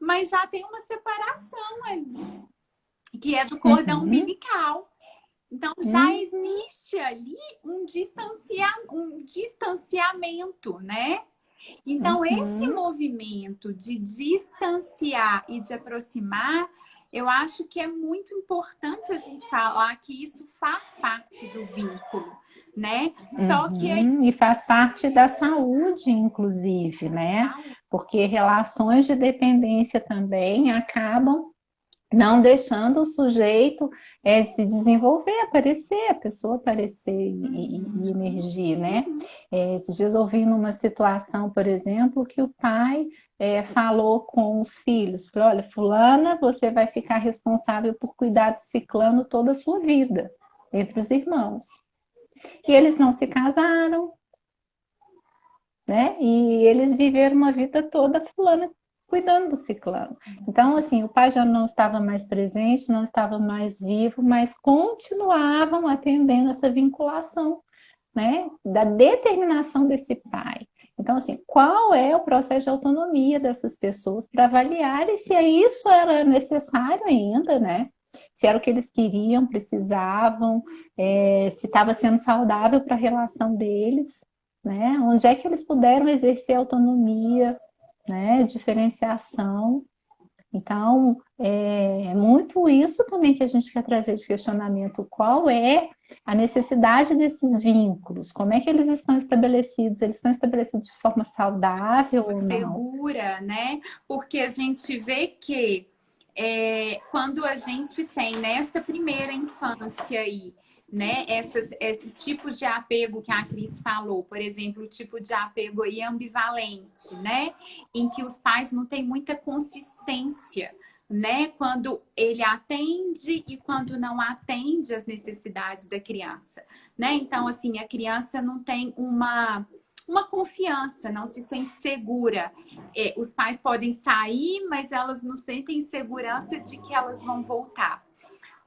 mas já tem uma separação ali, que é do cordão umbilical. Então, já existe ali um distanciamento, né? Então, esse movimento de distanciar e de aproximar, eu acho que é muito importante a gente falar que isso faz parte do vínculo, né? Só que
E faz parte da saúde, inclusive, né? Porque relações de dependência também acabam não deixando o sujeito se desenvolver, aparecer, a pessoa aparecer e emergir, né? Esses dias eu ouvi numa situação, por exemplo, que o pai falou com os filhos, falou, olha, fulana, você vai ficar responsável por cuidar do ciclano toda a sua vida, entre os irmãos. E eles não se casaram, né? E eles viveram uma vida toda fulana cuidando do ciclano. Então, assim, o pai já não estava mais presente, não estava mais vivo, mas continuavam atendendo essa vinculação, né? Da determinação desse pai. Então, assim, qual é o processo de autonomia dessas pessoas para avaliarem se isso era necessário ainda, né? Se era o que eles queriam, precisavam, se estava sendo saudável para a relação deles, né? Onde é que eles puderam exercer autonomia, né? Diferenciação. Então, é muito isso também que a gente quer trazer de questionamento. Qual é a necessidade desses vínculos? Como é que eles estão estabelecidos? Eles estão estabelecidos de forma saudável ou não?
Segura, né? Porque a gente vê que quando a gente tem nessa primeira infância aí, né, esses tipos de apego que a Cris falou, por exemplo, o tipo de apego aí ambivalente, né, em que os pais não têm muita consistência, né, quando ele atende e quando não atende as necessidades da criança, né, então assim, a criança não tem uma confiança, não se sente segura. Os pais podem sair, mas elas não sentem segurança de que elas vão voltar.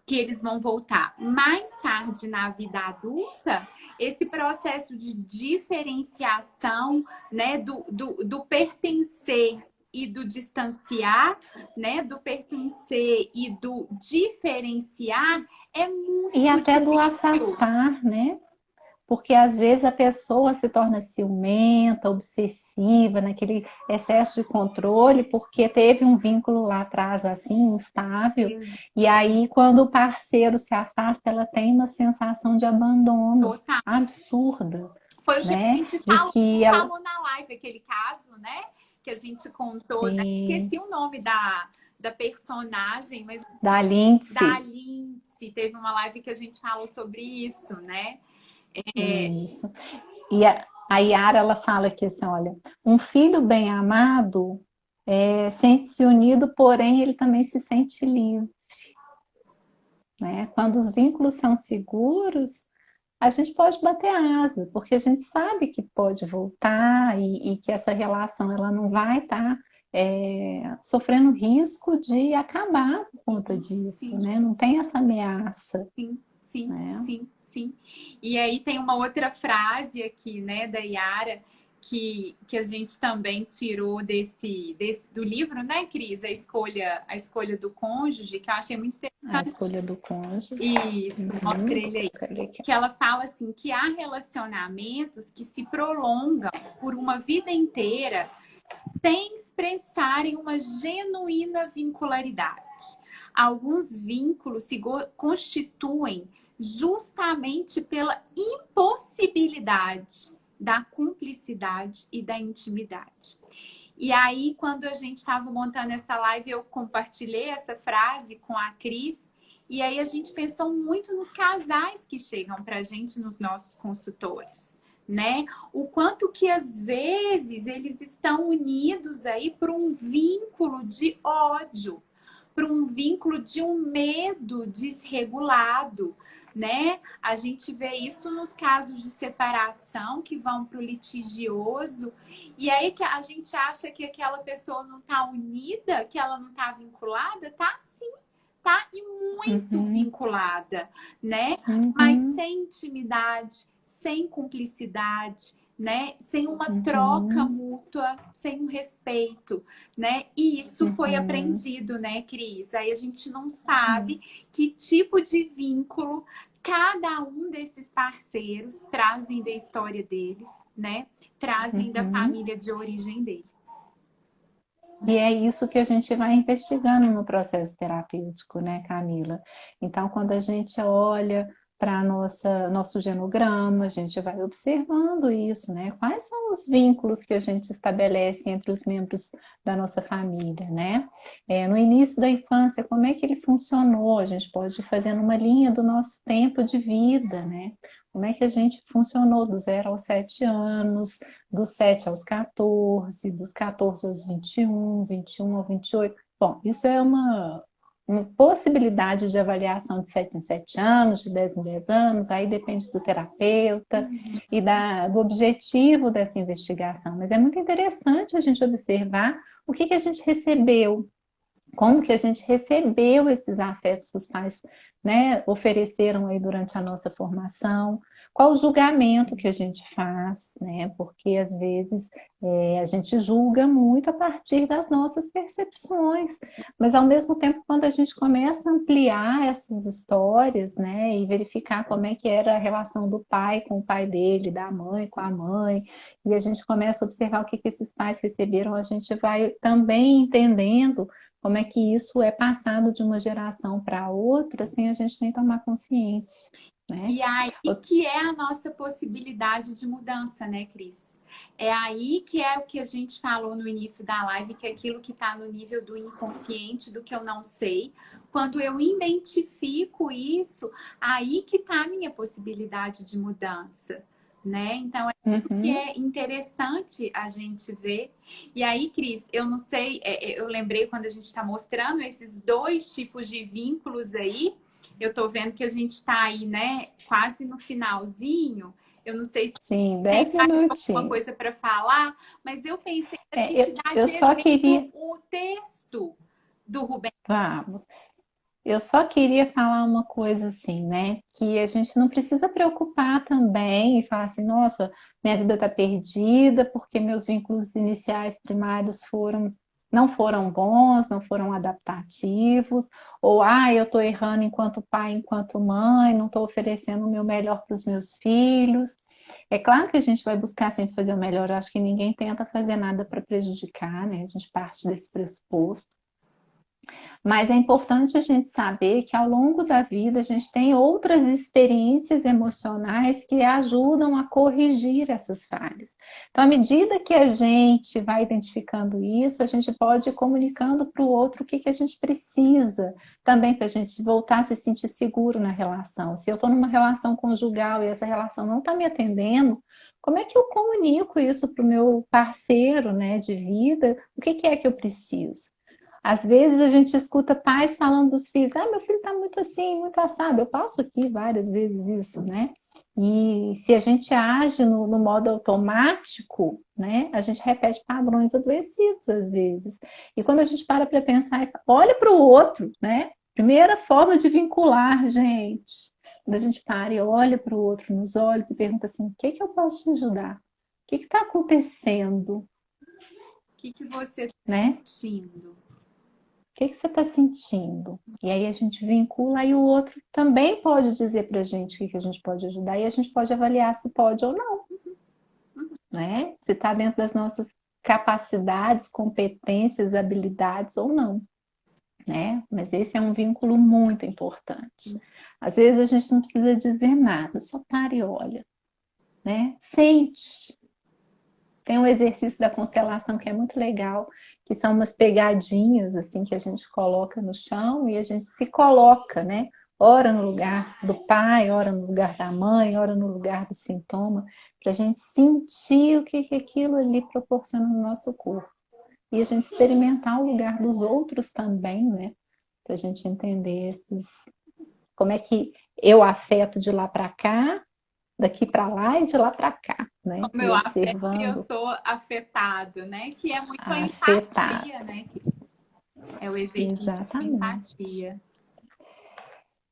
Que eles vão voltar mais tarde na vida adulta, esse processo de diferenciação, né, do pertencer e do distanciar, né, do pertencer e do diferenciar é muito difícil.
E até do afastar, né? Porque às vezes a pessoa se torna ciumenta, obsessiva, naquele excesso de controle, porque teve um vínculo lá atrás assim, instável.
Exato.
E aí, quando o parceiro se afasta, ela tem uma sensação de abandono
Total.
absurda.
Foi o que
né?
a gente
ela...
falou na live, aquele caso, né? Que a gente contou, né? Esqueci o nome da personagem, mas
da Lindsay.
Da Lindsay. Teve uma live que a gente falou sobre isso, né?
Isso. E a Yara, ela fala que assim, olha, um filho bem amado sente-se unido, porém ele também se sente livre. Né? Quando os vínculos são seguros, a gente pode bater asa, porque a gente sabe que pode voltar e que essa relação ela não vai estar sofrendo risco de acabar por conta disso, né? Não tem essa ameaça.
Sim,
né?
sim. E aí tem uma outra frase aqui, né, da Yara, que a gente também tirou do livro, né, Cris? A escolha do cônjuge, que eu achei muito interessante.
A escolha do cônjuge.
Isso, mostra ele aí. Que ela fala assim, que há relacionamentos que se prolongam por uma vida inteira sem expressarem uma genuína vincularidade. Alguns vínculos se constituem justamente pela impossibilidade da cumplicidade e da intimidade. E aí, quando a gente estava montando essa live, eu compartilhei essa frase com a Cris. E aí a gente pensou muito nos casais que chegam para a gente nos nossos consultórios, né? O quanto que às vezes eles estão unidos aí por um vínculo de ódio, por um vínculo de um medo desregulado, né? A gente vê isso nos casos de separação que vão para o litigioso, e aí que a gente acha que aquela pessoa não está unida, que ela não está vinculada, tá sim, tá e muito vinculada, né? Mas sem intimidade, sem cumplicidade, né? Sem uma troca mútua, sem um respeito, né? E isso foi aprendido, né, Cris? Aí a gente não sabe que tipo de vínculo cada um desses parceiros trazem da história deles, né? Trazem da família de origem deles.
E é isso que a gente vai investigando no processo terapêutico, né, Camila? Então, quando a gente olha para nosso genograma, a gente vai observando isso, né? Quais são os vínculos que a gente estabelece entre os membros da nossa família, né? No início da infância, como é que ele funcionou? A gente pode ir fazendo uma linha do nosso tempo de vida, né? Como é que a gente funcionou do 0 aos 7 anos, dos 7 aos 14, dos 14 aos 21, 21 ao 28. Bom, isso é uma possibilidade de avaliação de 7 em 7 anos, de 10 em 10 anos, aí depende do terapeuta e do objetivo dessa investigação. Mas é muito interessante a gente observar o que a gente recebeu, como que a gente recebeu esses afetos que os pais, né, ofereceram aí durante a nossa formação, qual o julgamento que a gente faz, né, porque às vezes a gente julga muito a partir das nossas percepções, mas ao mesmo tempo quando a gente começa a ampliar essas histórias, né, e verificar como é que era a relação do pai com o pai dele, da mãe com a mãe, e a gente começa a observar o que esses pais receberam, a gente vai também entendendo como é que isso é passado de uma geração para outra, sem a gente nem tomar consciência, né?
E aí que é a nossa possibilidade de mudança, né, Cris? É aí que é o que a gente falou no início da live, que é aquilo que está no nível do inconsciente, do que eu não sei. Quando eu identifico isso, aí que está a minha possibilidade de mudança, né? Então, que é interessante a gente ver. E aí, Cris, eu não sei, eu lembrei quando a gente está mostrando esses dois tipos de vínculos aí, eu tô vendo que a gente está aí, né, quase no finalzinho. Eu não sei se
Sim,
tem
10
mais alguma
minutinhos.
coisa para falar, mas eu pensei a gente dar
Eu
de
só queria...
exemplo o texto do Rubem.
Vamos. Eu só queria falar uma coisa assim, né? Que a gente não precisa preocupar também e falar assim, nossa, minha vida está perdida porque meus vínculos iniciais primários não foram bons, não foram adaptativos, ou eu estou errando enquanto pai, enquanto mãe, não estou oferecendo o meu melhor para os meus filhos. É claro que a gente vai buscar sempre fazer o melhor, eu acho que ninguém tenta fazer nada para prejudicar, né? A gente parte desse pressuposto. Mas é importante a gente saber que ao longo da vida a gente tem outras experiências emocionais que ajudam a corrigir essas falhas. Então, à medida que a gente vai identificando isso, a gente pode ir comunicando para o outro o que a gente precisa também para a gente voltar a se sentir seguro na relação. Se eu estou numa relação conjugal e essa relação não está me atendendo, como é que eu comunico isso para o meu parceiro, né, de vida? O que é que eu preciso? Às vezes a gente escuta pais falando dos filhos, meu filho está muito assim, muito assado. Eu passo aqui várias vezes isso, né? E se a gente age no modo automático, né, a gente repete padrões adoecidos às vezes. E quando a gente para pensar, olha para o outro, né? Primeira forma de vincular, gente. Quando a gente para e olha para o outro nos olhos e pergunta assim, o que eu posso te ajudar? O que está acontecendo?
O que você está
né?
sentindo?
O que você está sentindo? E aí a gente vincula e o outro também pode dizer para a gente o que a gente pode ajudar e a gente pode avaliar se pode ou não, né? Se está dentro das nossas capacidades, competências, habilidades ou não, né? Mas esse é um vínculo muito importante. Às vezes a gente não precisa dizer nada, só para e olha, né? Sente. Tem um exercício da constelação que é muito legal, que são umas pegadinhas assim que a gente coloca no chão e a gente se coloca, né? Ora no lugar do pai, ora no lugar da mãe, ora no lugar do sintoma, para a gente sentir o que aquilo ali proporciona no nosso corpo. E a gente experimentar o lugar dos outros também, né? Para a gente entender como é que eu afeto de lá para cá, daqui para lá e de lá para cá, né?
Como
E
eu afeto e eu
observando,
sou afetado, né? Que é muito a
afetado.
empatia, né, Cris? É o exercício de
Exatamente.
empatia.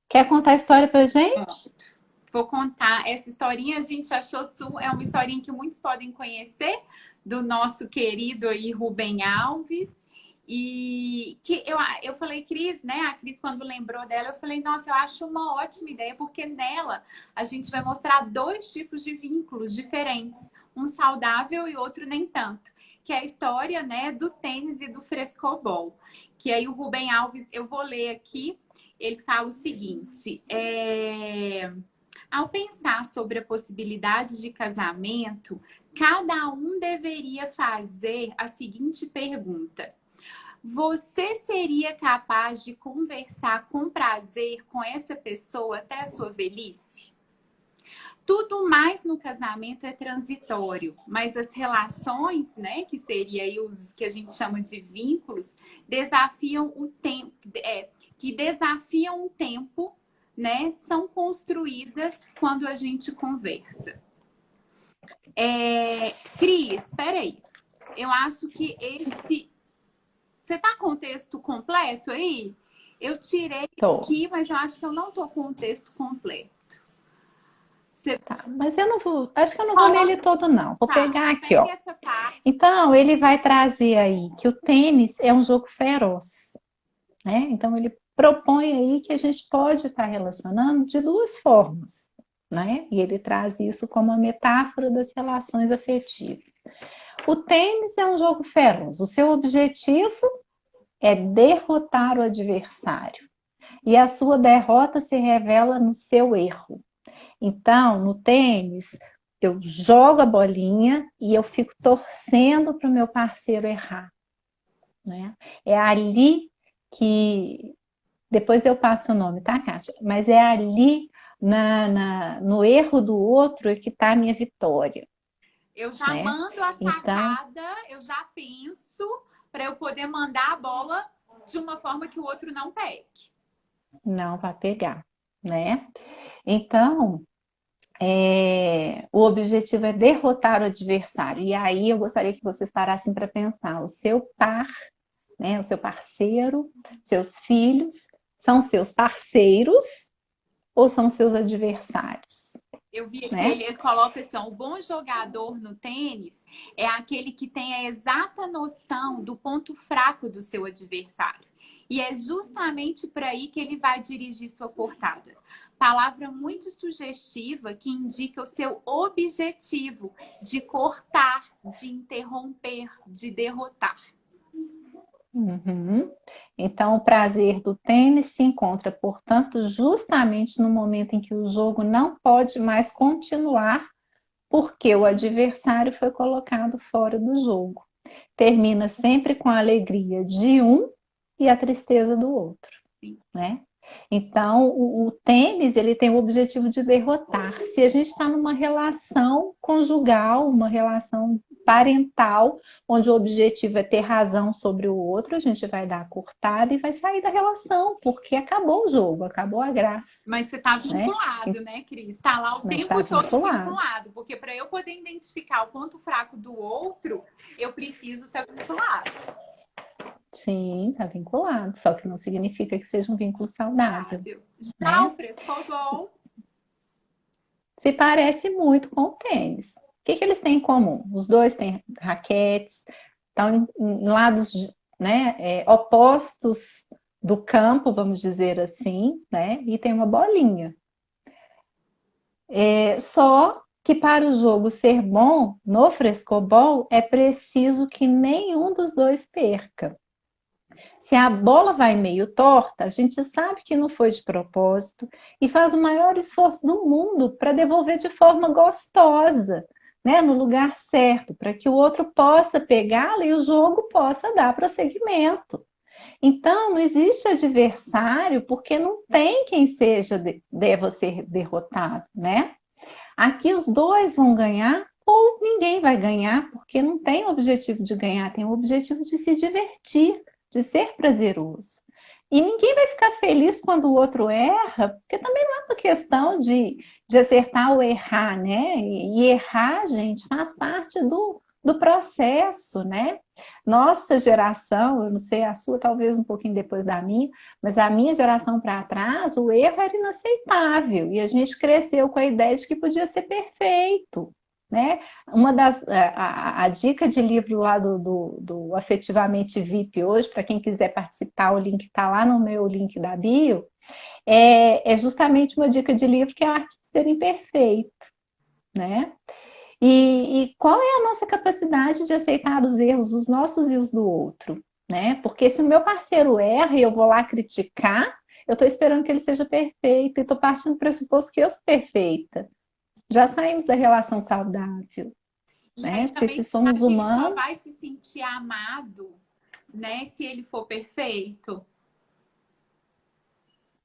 Quer contar a história pra gente?
Pronto. Vou contar essa historinha, a gente achou é uma historinha que muitos podem conhecer, do nosso querido aí Rubem Alves. E que eu falei, Cris, né? A Cris, quando lembrou dela, eu falei, nossa, eu acho uma ótima ideia, porque nela a gente vai mostrar dois tipos de vínculos diferentes, um saudável e outro nem tanto, que é a história, né, do tênis e do frescobol. Que aí o Rubem Alves, eu vou ler aqui, ele fala o seguinte: ao pensar sobre a possibilidade de casamento, cada um deveria fazer a seguinte pergunta: você seria capaz de conversar com prazer com essa pessoa até a sua velhice? Tudo mais no casamento é transitório, mas as relações, né, que seria aí os que a gente chama de vínculos, desafiam o tempo, que desafiam o tempo, né, são construídas quando a gente conversa. Cris, espera aí. Eu acho que esse... Você tá com o texto completo aí? Eu tirei
Tô.
aqui, mas eu acho que eu não tô com o texto completo. Você
Tá, mas eu não vou, acho que eu não vou ler ele
coloca,
todo, não. Vou
tá,
pegar aqui,
pega
ó.
essa parte.
Então, ele vai trazer aí que o tênis é um jogo feroz, né? Então, ele propõe aí que a gente pode estar relacionando de duas formas, né? E ele traz isso como uma metáfora das relações afetivas. O tênis é um jogo feroz. O seu objetivo é derrotar o adversário. E a sua derrota se revela no seu erro. Então, no tênis, eu jogo a bolinha e eu fico torcendo para o meu parceiro errar, né? É ali que... Depois eu passo o nome, tá, Kátia? Mas é ali, no erro do outro, é que está a minha vitória,
Eu já
né?
mando a
Então,
sacada, eu já penso para eu poder mandar a bola de uma forma que o outro não pegue.
não vai pegar, né? Então, o objetivo é derrotar o adversário. E aí eu gostaria que vocês parassem para pensar: o seu par, né, o seu parceiro, seus filhos, são seus parceiros ou são seus adversários?
Eu vi que
Né?
ele coloca assim, o bom jogador no tênis é aquele que tem a exata noção do ponto fraco do seu adversário. E é justamente por aí que ele vai dirigir sua cortada. Palavra muito sugestiva que indica o seu objetivo de cortar, de interromper, de derrotar.
Uhum. Então, o prazer do tênis se encontra, portanto, justamente no momento em que o jogo não pode mais continuar, porque o adversário foi colocado fora do jogo. Termina sempre com a alegria de um e a tristeza do outro, né? Então, o tênis, ele tem o objetivo de derrotar. Se a gente está numa relação conjugal, uma relação parental, onde o objetivo é ter razão sobre o outro, a gente vai dar a cortada e vai sair da relação, porque acabou o jogo, acabou a graça.
Mas você está
Né?
vinculado, né, Cris? Está lá o
Mas
tempo
está
todo
vinculado.
vinculado. Porque para eu poder identificar o ponto fraco do outro, eu preciso estar vinculado.
Sim, está vinculado. Só que não significa que seja um vínculo saudável.
Já o
Né?
frescobol
se parece muito com o tênis. O que eles têm em comum? Os dois têm raquetes, estão em lados, né, opostos do campo, vamos dizer assim, né, e tem uma bolinha. Só que para o jogo ser bom, no frescobol, é preciso que nenhum dos dois perca. Se a bola vai meio torta, a gente sabe que não foi de propósito e faz o maior esforço do mundo para devolver de forma gostosa, né, no lugar certo, para que o outro possa pegá-la e o jogo possa dar prosseguimento. Então, não existe adversário porque não tem quem deva ser derrotado, né? Aqui os dois vão ganhar ou ninguém vai ganhar, porque não tem o objetivo de ganhar, tem o objetivo de se divertir, de ser prazeroso. E ninguém vai ficar feliz quando o outro erra, porque também não é uma questão de acertar ou errar, né? E errar, gente, faz parte do processo, né? Nossa geração, eu não sei a sua, talvez um pouquinho depois da minha, mas a minha geração para trás, o erro era inaceitável e a gente cresceu com a ideia de que podia ser perfeito, né? Uma a dica de livro lá do Afetivamente VIP hoje, para quem quiser participar, o link está lá no meu link da bio, é justamente uma dica de livro que é a arte de ser imperfeito, né? E qual é a nossa capacidade de aceitar os erros, os nossos e os do outro, né? Porque se o meu parceiro erra e eu vou lá criticar, eu estou esperando que ele seja perfeito e estou partindo do pressuposto que eu sou perfeita. Já saímos da relação saudável,
E
né?
aí
Porque
também
se somos
que ele só vai
humanos.
se sentir amado, né, se ele for perfeito.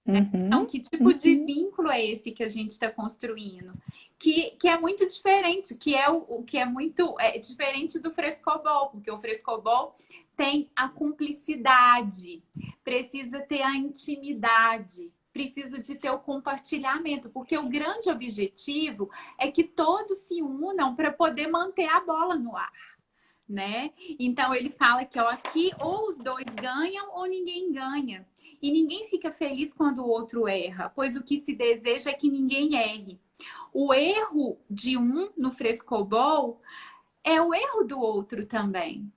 Então,
Uhum,
que tipo de
uhum,
vínculo é esse que a gente está construindo? Que é muito diferente, que é o que é muito diferente do frescobol, porque o frescobol tem a cumplicidade, precisa ter a intimidade, precisa de ter o compartilhamento, porque o grande objetivo é que todos se unam para poder manter a bola no ar. Né? Então ele fala que ó, aqui ou os dois ganham ou ninguém ganha. E ninguém fica feliz quando o outro erra, pois o que se deseja é que ninguém erre. O erro de um no frescobol é o erro do outro também.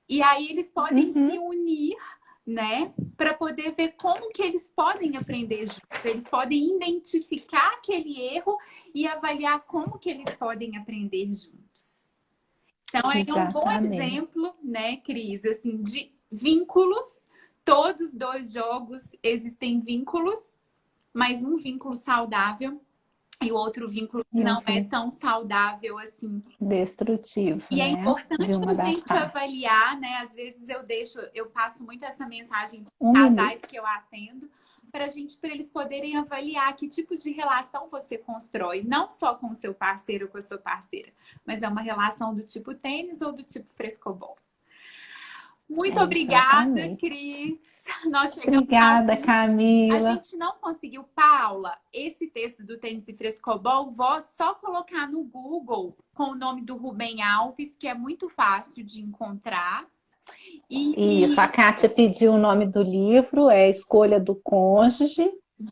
E aí eles podem se
uhum.
unir, né, para poder ver como que eles podem aprender juntos. Eles podem identificar aquele erro e avaliar como que eles podem aprender juntos. Então, é um bom
Exatamente.
exemplo, né, Cris, assim, de vínculos. Todos os dois jogos existem vínculos, mas um vínculo saudável e o outro vínculo que
E um
não é
fim
tão saudável assim.
destrutivo,
E é
né? De
importante
uma
a
das
gente
partes.
avaliar, né? Às vezes eu passo muito essa mensagem
Um
para casais
minuto.
que eu atendo, para eles poderem avaliar que tipo de relação você constrói, não só com o seu parceiro ou com a sua parceira, mas é uma relação do tipo tênis ou do tipo frescobol. Muito
É,
obrigada,
exatamente.
Cris. Nós chegamos ao
Obrigada,
fim. A
Camila.
gente não conseguiu, Paula, esse texto do tênis e frescobol, vou só colocar no Google com o nome do Rubem Alves, que é muito fácil de encontrar.
Isso, a
E
Kátia pediu o nome do livro, é Escolha do Cônjuge,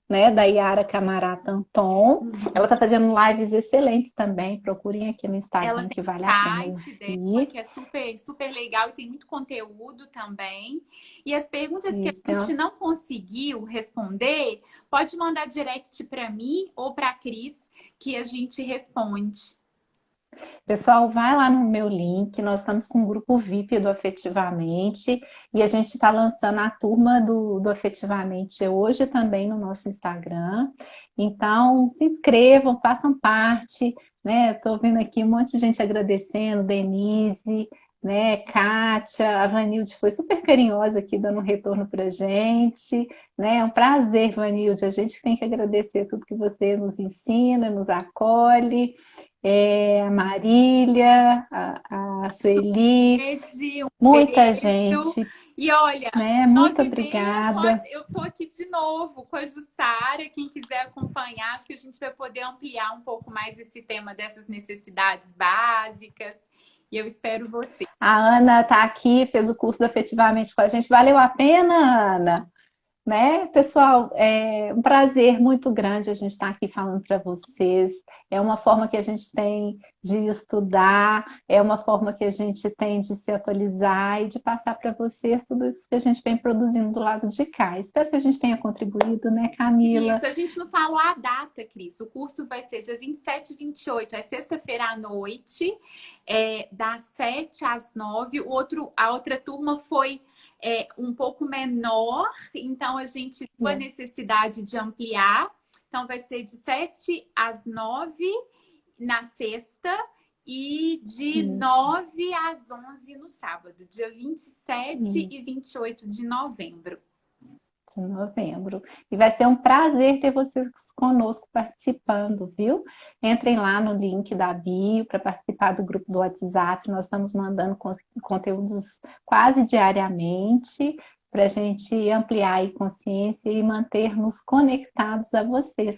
né, da Yara Camarata Anton. Ela está fazendo lives excelentes também, procurem aqui no
ela
Instagram
tem
que vale a pena
o site dela,
ouvir.
que é super, super legal e tem muito conteúdo também. E as perguntas que a
Isso,
gente não conseguiu responder, pode mandar direct para mim ou para a Cris, que a gente responde.
pessoal, vai lá no meu link. Nós estamos com um grupo VIP do Afetivamente e a gente está lançando a turma do Afetivamente hoje também no nosso Instagram. Então, se inscrevam, façam parte, né? Estou vendo aqui um monte de gente agradecendo, Denise, né? Kátia, a Vanilde foi super carinhosa aqui dando um retorno para gente, né? É um prazer, Vanilde. A gente tem que agradecer tudo que você nos ensina, nos acolhe, a Marília, a Sueli,
Suede, um
muita
beijo.
gente,
E olha,
né? Muito
9h30
obrigada.
eu tô aqui de novo com a Jussara. Quem quiser acompanhar, acho que a gente vai poder ampliar um pouco mais esse tema dessas necessidades básicas. E eu espero você.
A Ana está aqui, fez o curso do Afetivamente com a gente. Valeu a pena, Ana? Né? Pessoal, é um prazer muito grande a gente estar aqui falando para vocês. É uma forma que a gente tem de estudar, é uma forma que a gente tem de se atualizar e de passar para vocês tudo isso que a gente vem produzindo do lado de cá. Espero que a gente tenha contribuído, né, Camila?
Isso, a gente não falou a data, Cris. O curso vai ser dia 27 e 28, é sexta-feira à noite, das 7 às 9. A outra turma foi um pouco menor, então a gente viu a
É.
necessidade de ampliar. Então vai ser de 7 às 9 na sexta e de
Isso,
9 às 11 no sábado, dia 27
isso,
e 28 de novembro.
de novembro. E vai ser um prazer ter vocês conosco participando, viu? Entrem lá no link da bio para participar do grupo do WhatsApp. Nós estamos mandando conteúdos quase diariamente para a gente ampliar a consciência e manter-nos conectados a vocês,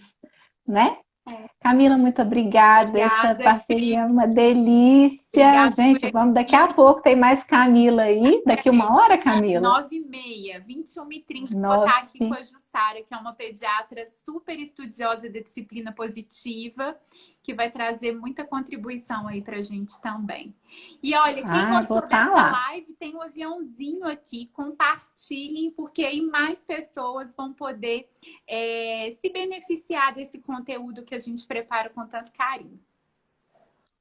né?
É,
Camila, muito obrigada. Essa
obrigada, Cris.
parceria é uma delícia.
Obrigada por
Gente,
esse
vamos daqui a
vídeo.
pouco. Tem mais Camila aí. Daqui uma hora, Camila?
9h30, 21h30, vou estar aqui com
9.
a Jussara, que é uma pediatra super estudiosa da disciplina positiva, que vai trazer muita contribuição aí pra gente também. E olha, quem
Ah, vou
gostou
estar
dessa
lá.
live, tem um aviãozinho aqui, compartilhem, porque aí mais pessoas vão poder se beneficiar desse conteúdo que a gente prepara com tanto carinho.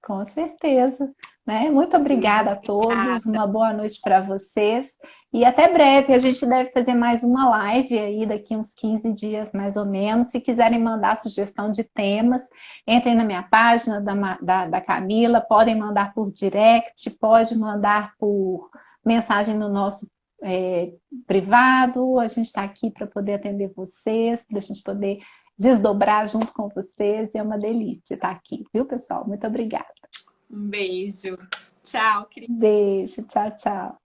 Com certeza. Né? Muito
Beijo,
obrigada a todos.
obrigada.
Uma boa noite para vocês. E até breve. A gente deve fazer mais uma live aí daqui uns 15 dias, mais ou menos. Se quiserem mandar sugestão de temas, entrem na minha página da Camila. Podem mandar por direct, pode mandar por mensagem no nosso privado. A gente está aqui para poder atender vocês, para a gente poder desdobrar junto com vocês. É uma delícia estar aqui, viu, pessoal? Muito obrigada.
Um beijo. Tchau, Cris.
Beijo, tchau, tchau.